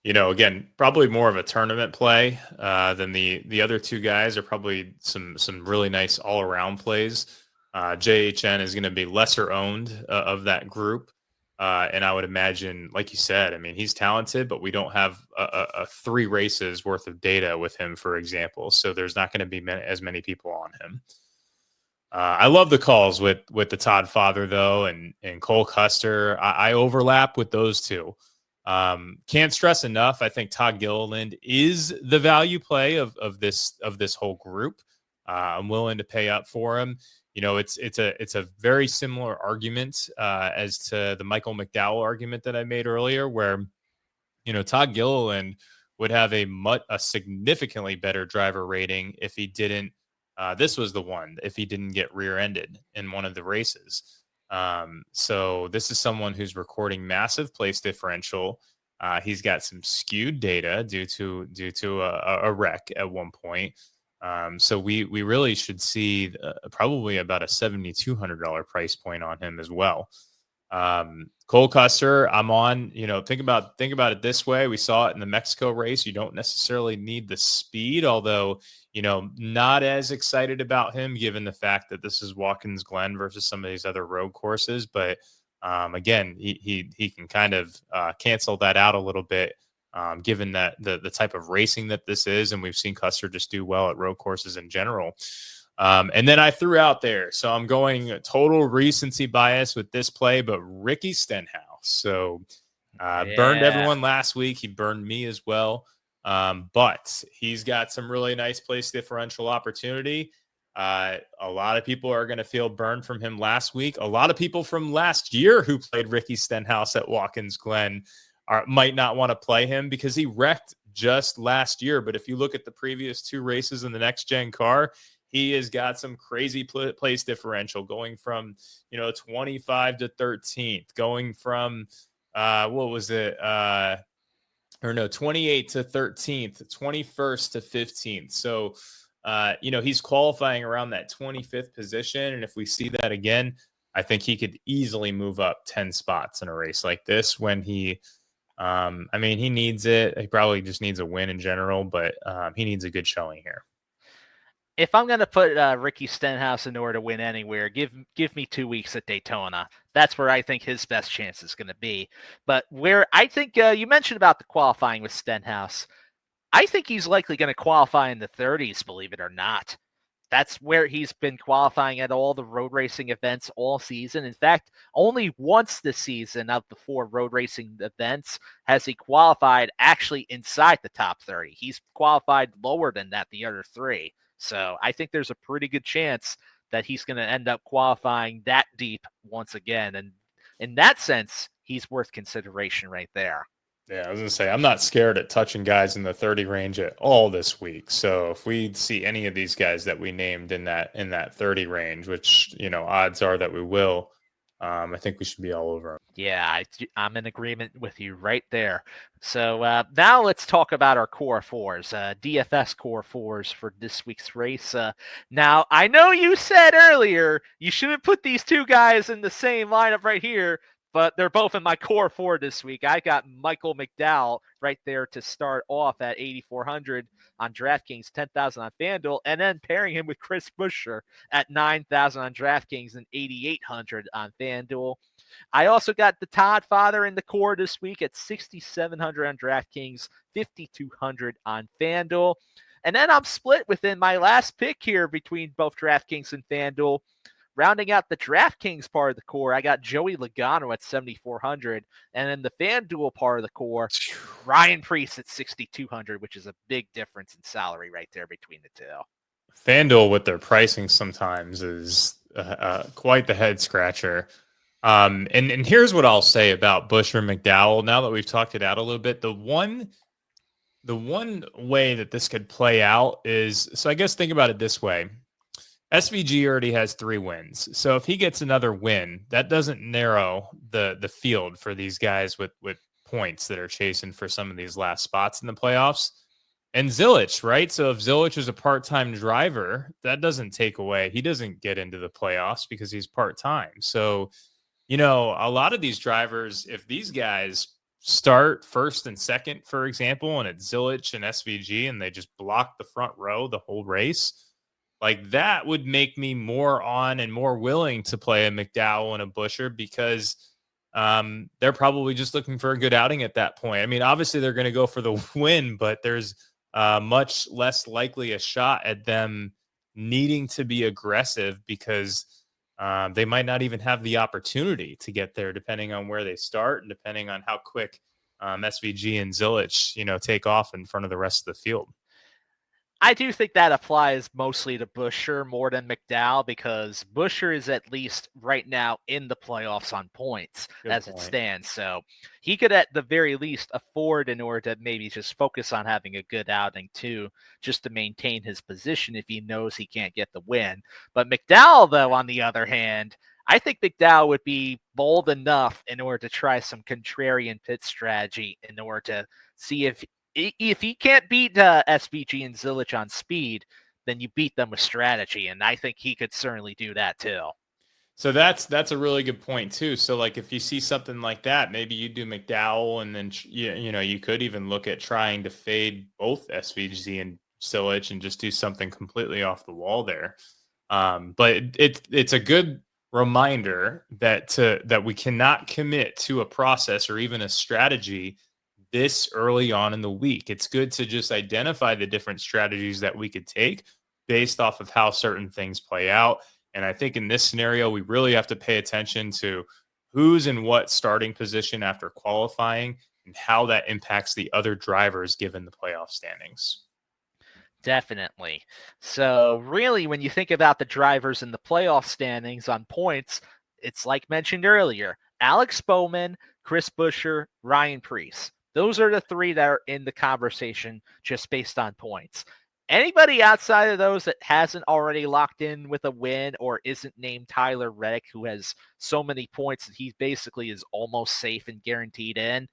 again, probably more of a tournament play than the other two guys are probably some really nice all around plays. JHN is going to be lesser owned of that group, and I would imagine, like you said, I mean, he's talented, but we don't have a 3 races worth of data with him, for example. So there's not going to be as many people on him. I love the calls with the Todd Father though, and Cole Custer. I overlap with those two. Can't stress enough. I think Todd Gilliland is the value play of this whole group. I'm willing to pay up for him. It's a very similar argument as to the Michael McDowell argument that I made earlier, where Todd Gilliland would have a significantly better driver rating if he didn't. This was the one if he didn't get rear-ended in one of the races. So this is someone who's recording massive place differential. He's got some skewed data due to a wreck at one point. So we really should see probably about a $7,200 price point on him as well. Cole Custer, I'm on. Think about it this way. We saw it in the Mexico race. You don't necessarily need the speed, although not as excited about him given the fact that this is Watkins Glen versus some of these other road courses. But again, he can kind of cancel that out a little bit, given that the type of racing that this is, and we've seen Custer just do well at road courses in general. And then I threw out there, so I'm going total recency bias with this play, but Ricky Stenhouse. So burned everyone last week. He burned me as well. But he's got some really nice place differential opportunity. A lot of people are going to feel burned from him last week. A lot of people from last year who played Ricky Stenhouse at Watkins Glen might not want to play him because he wrecked just last year. But if you look at the previous 2 races in the next gen car, he has got some crazy place differential going from, 25 to 13th, going from, 28 to 13th, 21st to 15th. So, he's qualifying around that 25th position. And if we see that again, I think he could easily move up 10 spots in a race like this when he needs it. He probably just needs a win in general, but he needs a good showing here. If I'm going to put Ricky Stenhouse in order to win anywhere, give me 2 weeks at Daytona. That's where I think his best chance is going to be. But where I think you mentioned about the qualifying with Stenhouse, I think he's likely going to qualify in the 30s, believe it or not. That's where he's been qualifying at all the road racing events all season. In fact, only once this season of the 4 road racing events has he qualified actually inside the top 30. He's qualified lower than that the other 3. So I think there's a pretty good chance that he's going to end up qualifying that deep once again. And in that sense, he's worth consideration right there. Yeah, I was going to say, I'm not scared at touching guys in the 30 range at all this week. So if we see any of these guys that we named in that 30 range, which, odds are that we will, I think we should be all over them. Yeah, I'm in agreement with you right there. So now let's talk about our core 4s, DFS core 4s for this week's race. Now, I know you said earlier you shouldn't put these 2 guys in the same lineup right here, but they're both in my core 4 this week. I got Michael McDowell right there to start off at 8,400 on DraftKings, 10,000 on FanDuel, and then pairing him with Chris Buescher at 9,000 on DraftKings and 8,800 on FanDuel. I also got the Todd Father in the core this week at 6,700 on DraftKings, 5,200 on FanDuel. And then I'm split within my last pick here between both DraftKings and FanDuel. Rounding out the DraftKings part of the core, I got Joey Logano at 7,400. And then the FanDuel part of the core, Ryan Preece at 6,200, which is a big difference in salary right there between the 2. FanDuel with their pricing sometimes is quite the head scratcher. And here's what I'll say about Buescher McDowell. Now that we've talked it out a little bit, the one the one way that this could play out is, so I guess think about it this way. SVG already has 3 wins. So if he gets another win, that doesn't narrow the field for these guys with points that are chasing for some of these last spots in the playoffs. And Zilich, right? So if Zilich is a part-time driver, that doesn't take away. He doesn't get into the playoffs because he's part-time. So, a lot of these drivers, if these guys start first and second, for example, and it's Zilich and SVG, and they just block the front row the whole race, like that would make me more on and more willing to play a McDowell and a Buescher because they're probably just looking for a good outing at that point. I mean, obviously they're going to go for the win, but there's much less likely a shot at them needing to be aggressive because they might not even have the opportunity to get there, depending on where they start and depending on how quick SVG and Zilich, take off in front of the rest of the field. I do think that applies mostly to Buescher more than McDowell because Buescher is at least right now in the playoffs on points it stands. So he could at the very least afford in order to maybe just focus on having a good outing too, just to maintain his position if he knows he can't get the win. But McDowell, though, on the other hand, I think McDowell would be bold enough in order to try some contrarian pit strategy in order to see if he can't beat SVG and Zilich on speed, then you beat them with strategy. And I think he could certainly do that too. So that's a really good point too. So like if you see something like that, maybe you do McDowell and then, you could even look at trying to fade both SVG and Zilich and just do something completely off the wall there. But it's a good reminder that we cannot commit to a process or even a strategy this early on in the week. It's good to just identify the different strategies that we could take based off of how certain things play out. And I think in this scenario, we really have to pay attention to who's in what starting position after qualifying and how that impacts the other drivers given the playoff standings. Definitely. So really, when you think about the drivers in the playoff standings on points, it's like mentioned earlier, Alex Bowman, Chris Buescher, Ryan Preece. Those are the 3 that are in the conversation just based on points. Anybody outside of those that hasn't already locked in with a win or isn't named Tyler Reddick, who has so many points that he basically is almost safe and guaranteed in,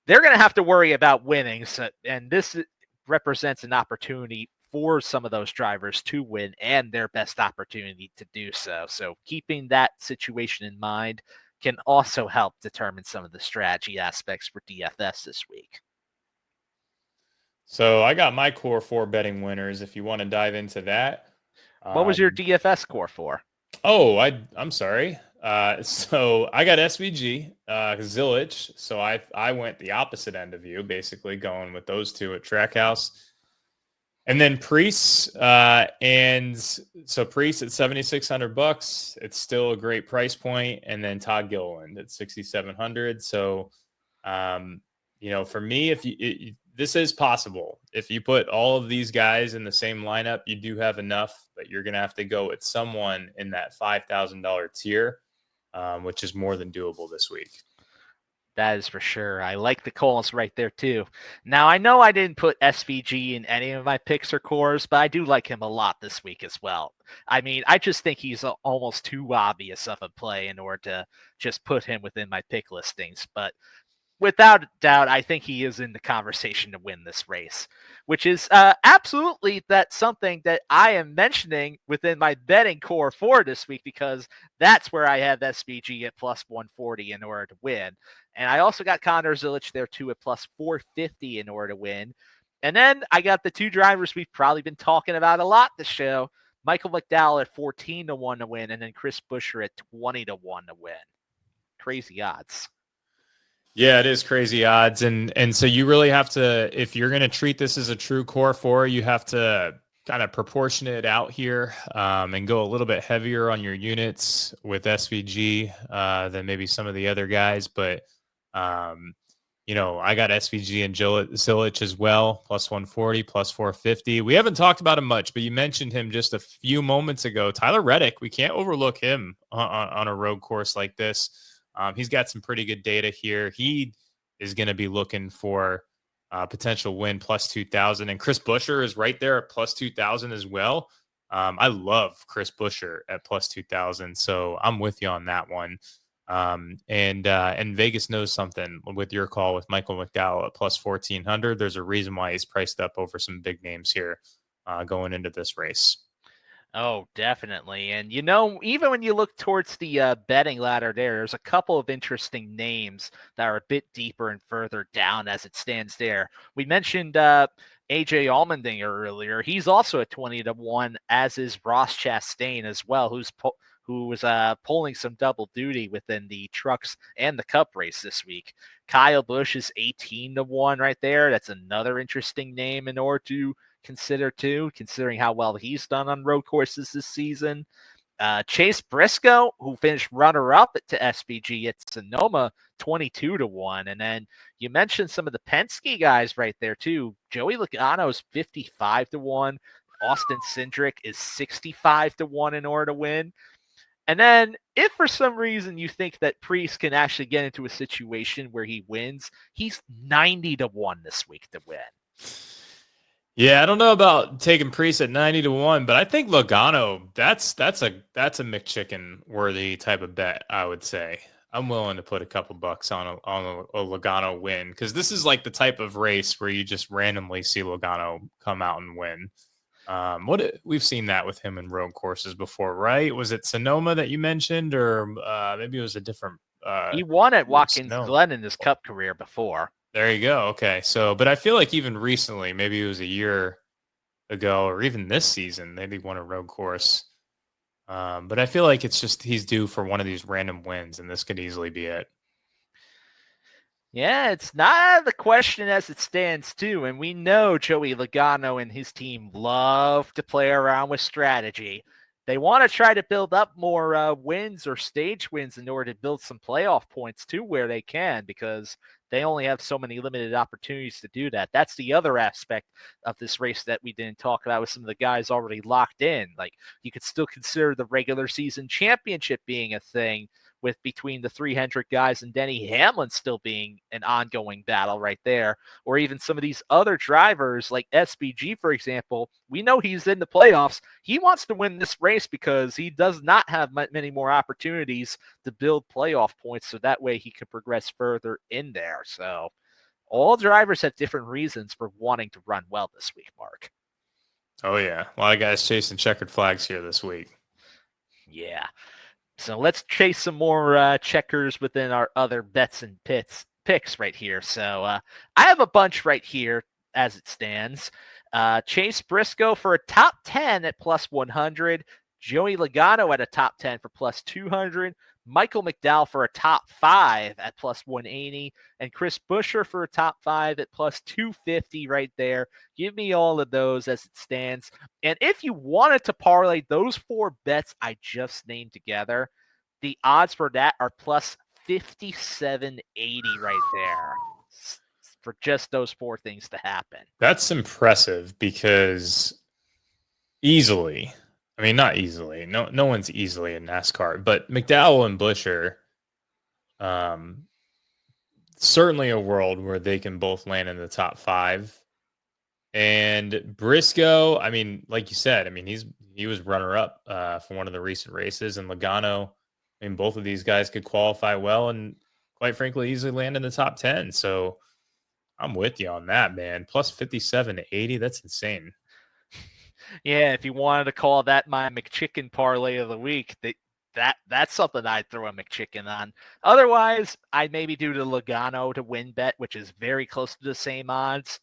they're going to have to worry about winning. So, and this represents an opportunity for some of those drivers to win and their best opportunity to do so. So keeping that situation in mind can also help determine some of the strategy aspects for DFS this week. So I got my core 4 betting winners if you want to dive into that. What was your DFS core for? Oh, I'm sorry. So I got SVG, Zilich. So I went the opposite end of you, basically going with those 2 at Trackhouse. And then Preece, and so Preece at $7,600. It's still a great price point. And then Todd Gilliland at $6,700. So, for me, this is possible. If you put all of these guys in the same lineup, you do have enough, but you're going to have to go with someone in that $5,000 tier, which is more than doable this week. That is for sure. I like the calls right there, too. Now, I know I didn't put SVG in any of my picks or cores, but I do like him a lot this week as well. I mean, I just think he's almost too obvious of a play in order to just put him within my pick listings. But without doubt, I think he is in the conversation to win this race, which is absolutely something that I am mentioning within my betting core for this week because that's where I have SVG at plus 140 in order to win. And I also got Connor Zilich there too at plus 450 in order to win. And then I got the 2 drivers we've probably been talking about a lot this show, Michael McDowell at 14-1 to win, and then Chris Buescher at 20-1 to win. Crazy odds. Yeah, it is crazy odds. And so you really have to, if you're going to treat this as a true core 4, you have to kind of proportion it out here and go a little bit heavier on your units with SVG than maybe some of the other guys. But, I got SVG and Zilich as well, plus 140, plus 450. We haven't talked about him much, but you mentioned him just a few moments ago. Tyler Reddick, we can't overlook him on a road course like this. He's got some pretty good data here. He is going to be looking for potential win plus 2,000. And Chris Buescher is right there at plus 2,000 as well. I love Chris Buescher at plus 2,000. So I'm with you on that one. And Vegas knows something with your call with Michael McDowell at plus 1,400. There's a reason why he's priced up over some big names here going into this race. Oh, definitely. And, even when you look towards the betting ladder there's a couple of interesting names that are a bit deeper and further down as it stands there. We mentioned AJ Allmendinger earlier. He's also at 20-1, as is Ross Chastain as well, who was pulling some double duty within the trucks and the Cup race this week. Kyle Busch is 18-1 right there. That's another interesting name in order to consider too, considering how well he's done on road courses this season. Chase Briscoe, who finished runner-up to SVG at Sonoma, 22-1. And then you mentioned some of the Penske guys right there too. Joey Logano's 55-1. Austin Cindric is 65-1 in order to win. And then if for some reason you think that Priest can actually get into a situation where he wins, he's 90-1 this week to win. Yeah, I don't know about taking Priest at 90-1, but I think Logano, that's a McChicken worthy type of bet, I would say. I'm willing to put a couple bucks on a Logano win, because this is like the type of race where you just randomly see Logano come out and win. We've seen that with him in road courses before, right? Was it Sonoma that you mentioned, or maybe it was a different? He won at Watkins Glen in his Cup career before. There you go. Okay. So, but I feel like even recently, maybe it was a year ago or even this season, maybe won a road course. But I feel like it's just he's due for one of these random wins, and this could easily be it. Yeah, it's not out of the question as it stands, too. And we know Joey Logano and his team love to play around with strategy. They want to try to build up more wins or stage wins in order to build some playoff points, too, where they can, because they only have so many limited opportunities to do that. That's the other aspect of this race that we didn't talk about with some of the guys already locked in. Like, you could still consider the regular season championship being a thing, with between the 300 guys and Denny Hamlin still being an ongoing battle right there. Or even some of these other drivers like SVG, for example, we know he's in the playoffs. He wants to win this race because he does not have many more opportunities to build playoff points, so that way he can progress further in there. So all drivers have different reasons for wanting to run well this week, Mark. Oh, yeah. A lot of guys chasing checkered flags here this week. Yeah. So let's chase some more checkers within our other bets and picks right here. So I have a bunch right here as it stands. Chase Briscoe for a top 10 at plus 100. Joey Logano at a top 10 for plus 200. Michael McDowell for a top 5 at plus 180. And Chris Buescher for a top 5 at plus 250 right there. Give me all of those as it stands. And if you wanted to parlay those 4 bets I just named together, the odds for that are plus 5780 right there for just those 4 things to happen. That's impressive because easily, I mean, not easily. No one's easily in NASCAR, but McDowell and Buescher, certainly a world where they can both land in the top 5. And Briscoe, I mean, like you said, I mean, he was runner up for one of the recent races, and Logano, I mean, both of these guys could qualify well and quite frankly easily land in the top 10. So I'm with you on that, man. Plus 5780, that's insane. Yeah, if you wanted to call that my McChicken parlay of the week, that's something I'd throw a McChicken on. Otherwise, I'd maybe do the Logano to win bet, which is very close to the same odds.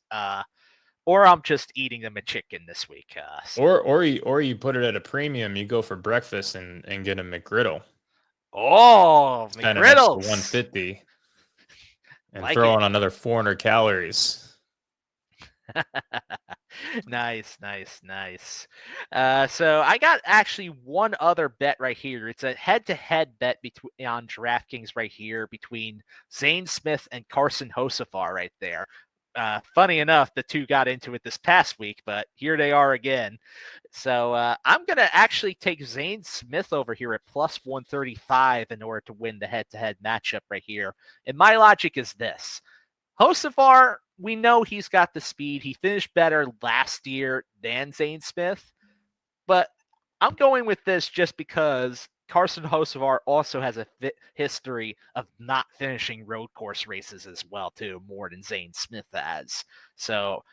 Or I'm just eating the McChicken this week. Or you put it at a premium. You go for breakfast and get a McGriddle. Oh, spend an extra McGriddles. 150 and like throw it. on another 400 calories. Nice. So I got actually one other bet right here. It's a head-to-head bet on DraftKings right here between Zane Smith and Carson Hocevar right there. Funny enough, the two got into it this past week, but here they are again. So I'm going to actually take Zane Smith over here at plus 135 in order to win the head-to-head matchup right here. And my logic is this. Hocevar we know he's got the speed. He finished better last year than Zane Smith, but I'm going with this just because Carson Hocevar also has a history of not finishing road course races as well, too, more than Zane Smith has. So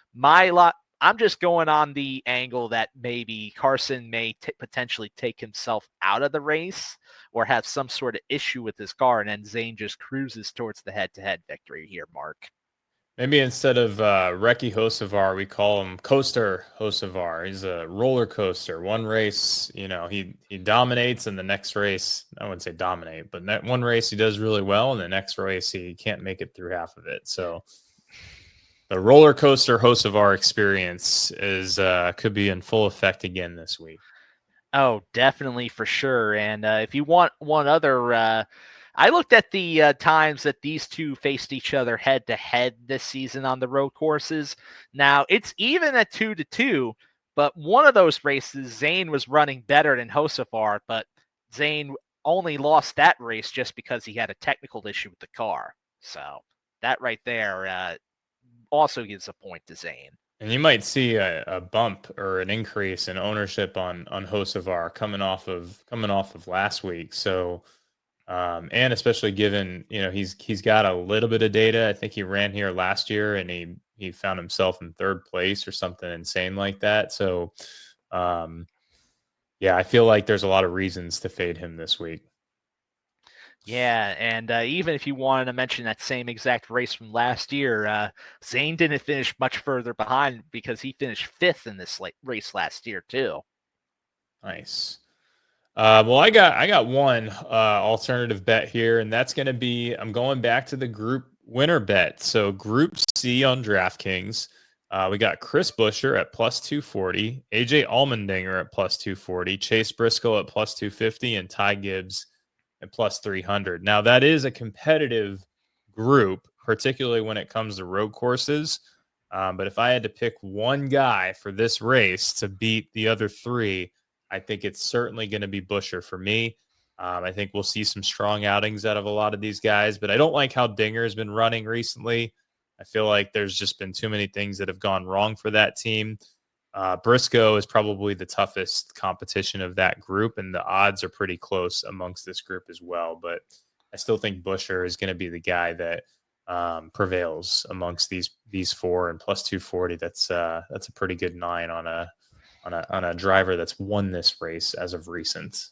I'm just going on the angle that maybe Carson may potentially take himself out of the race or have some sort of issue with his car, and then Zane just cruises towards the head-to-head victory here, Mark. Maybe instead of Reki Hocevar, we call him Coaster Hocevar. He's a roller coaster. One race, he dominates, and the next race, I wouldn't say dominate, but one race he does really well, and the next race he can't make it through half of it. So the roller coaster Hocevar experience could be in full effect again this week. Oh, definitely, for sure. And if you want one other, I looked at the times that these two faced each other head-to-head this season on the road courses. Now, it's even at 2-2, but one of those races, Zane was running better than Hocevar, but Zane only lost that race just because he had a technical issue with the car. So that right there also gives a point to Zane. And you might see a bump or an increase in ownership on Hocevar coming off of last week. So, and especially given he's got a little bit of data. I think he ran here last year and he found himself in third place or something insane like that. So, yeah, I feel like there's a lot of reasons to fade him this week. Yeah, and even if you wanted to mention that same exact race from last year, Zane didn't finish much further behind because he finished 5th in this race last year too. Nice. Well, I got one alternative bet here, and that's going to be I'm going back to the group winner bet. So Group C on DraftKings, we got Chris Buescher at plus 240, AJ Allmendinger at plus 240, Chase Briscoe at plus 250, and Ty Gibbs at plus 300. Now, that is a competitive group, particularly when it comes to road courses. But if I had to pick one guy for this race to beat the other three, I think it's certainly going to be Buescher for me. I think we'll see some strong outings out of a lot of these guys, but I don't like how Dinger has been running recently. I feel like there's just been too many things that have gone wrong for that team. Briscoe is probably the toughest competition of that group, and the odds are pretty close amongst this group as well. But I still think Buescher is going to be the guy that prevails amongst these four, and plus 240. That's a pretty good 9 on a driver that's won this race as of recent.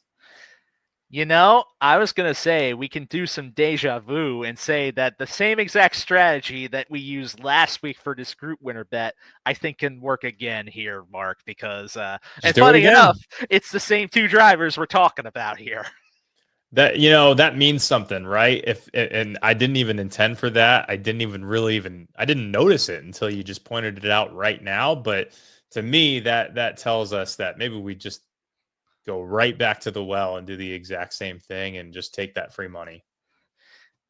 I was going to say we can do some deja vu and say that the same exact strategy that we used last week for this group winner bet, I think can work again here, Mark, because and funny enough, it's the same two drivers we're talking about here. That means something, right? And I didn't even intend for that. I didn't notice it until you just pointed it out right now. But to me, that tells us that maybe we just go right back to the well and do the exact same thing and just take that free money.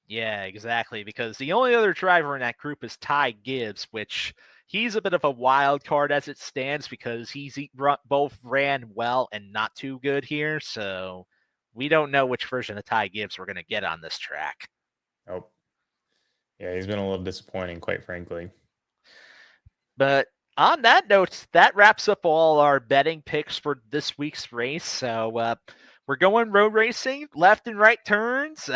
Yeah, exactly. Because the only other driver in that group is Ty Gibbs, which he's a bit of a wild card as it stands because he's both ran well and not too good here. So we don't know which version of Ty Gibbs we're going to get on this track. Oh, yeah, he's been a little disappointing, quite frankly. But on that note, that wraps up all our betting picks for this week's race. So we're going road racing, left and right turns.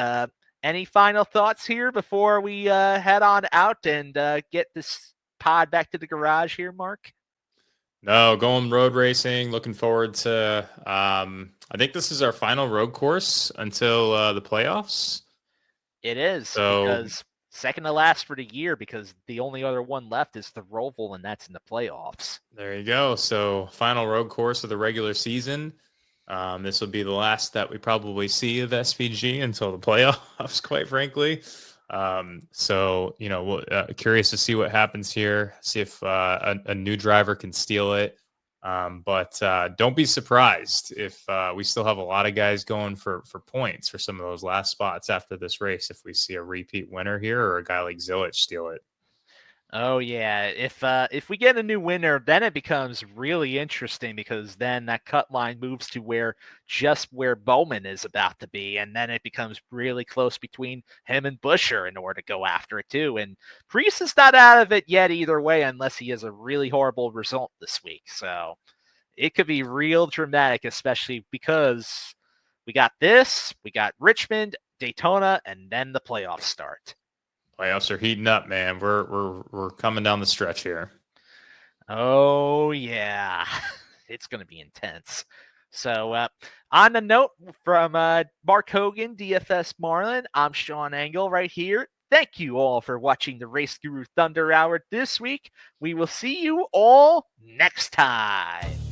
Any final thoughts here before we head on out and get this pod back to the garage here, Mark? No, going road racing. Looking forward to. I think this is our final road course until the playoffs. It is, because second to last for the year, because the only other one left is the Roval, and that's in the playoffs. There you go. So final road course of the regular season. This will be the last that we probably see of SVG until the playoffs, quite frankly. So, curious to see what happens here, see if a new driver can steal it. But don't be surprised if we still have a lot of guys going for points for some of those last spots after this race, if we see a repeat winner here or a guy like Zilic steal it. Oh yeah, if we get a new winner, then it becomes really interesting because then that cut line moves to where Bowman is about to be, and then it becomes really close between him and Busher in order to go after it too. And Priest is not out of it yet either way, unless he has a really horrible result this week. So it could be real dramatic, especially because we got Richmond, Daytona, and then the playoffs start. Playoffs are heating up, man. We're coming down the stretch here. Oh, yeah. It's going to be intense. So, on the note from Mark Hogan, DFS Marlin, I'm Sean Engel right here. Thank you all for watching the RaceGuru Thunder Hour this week. We will see you all next time.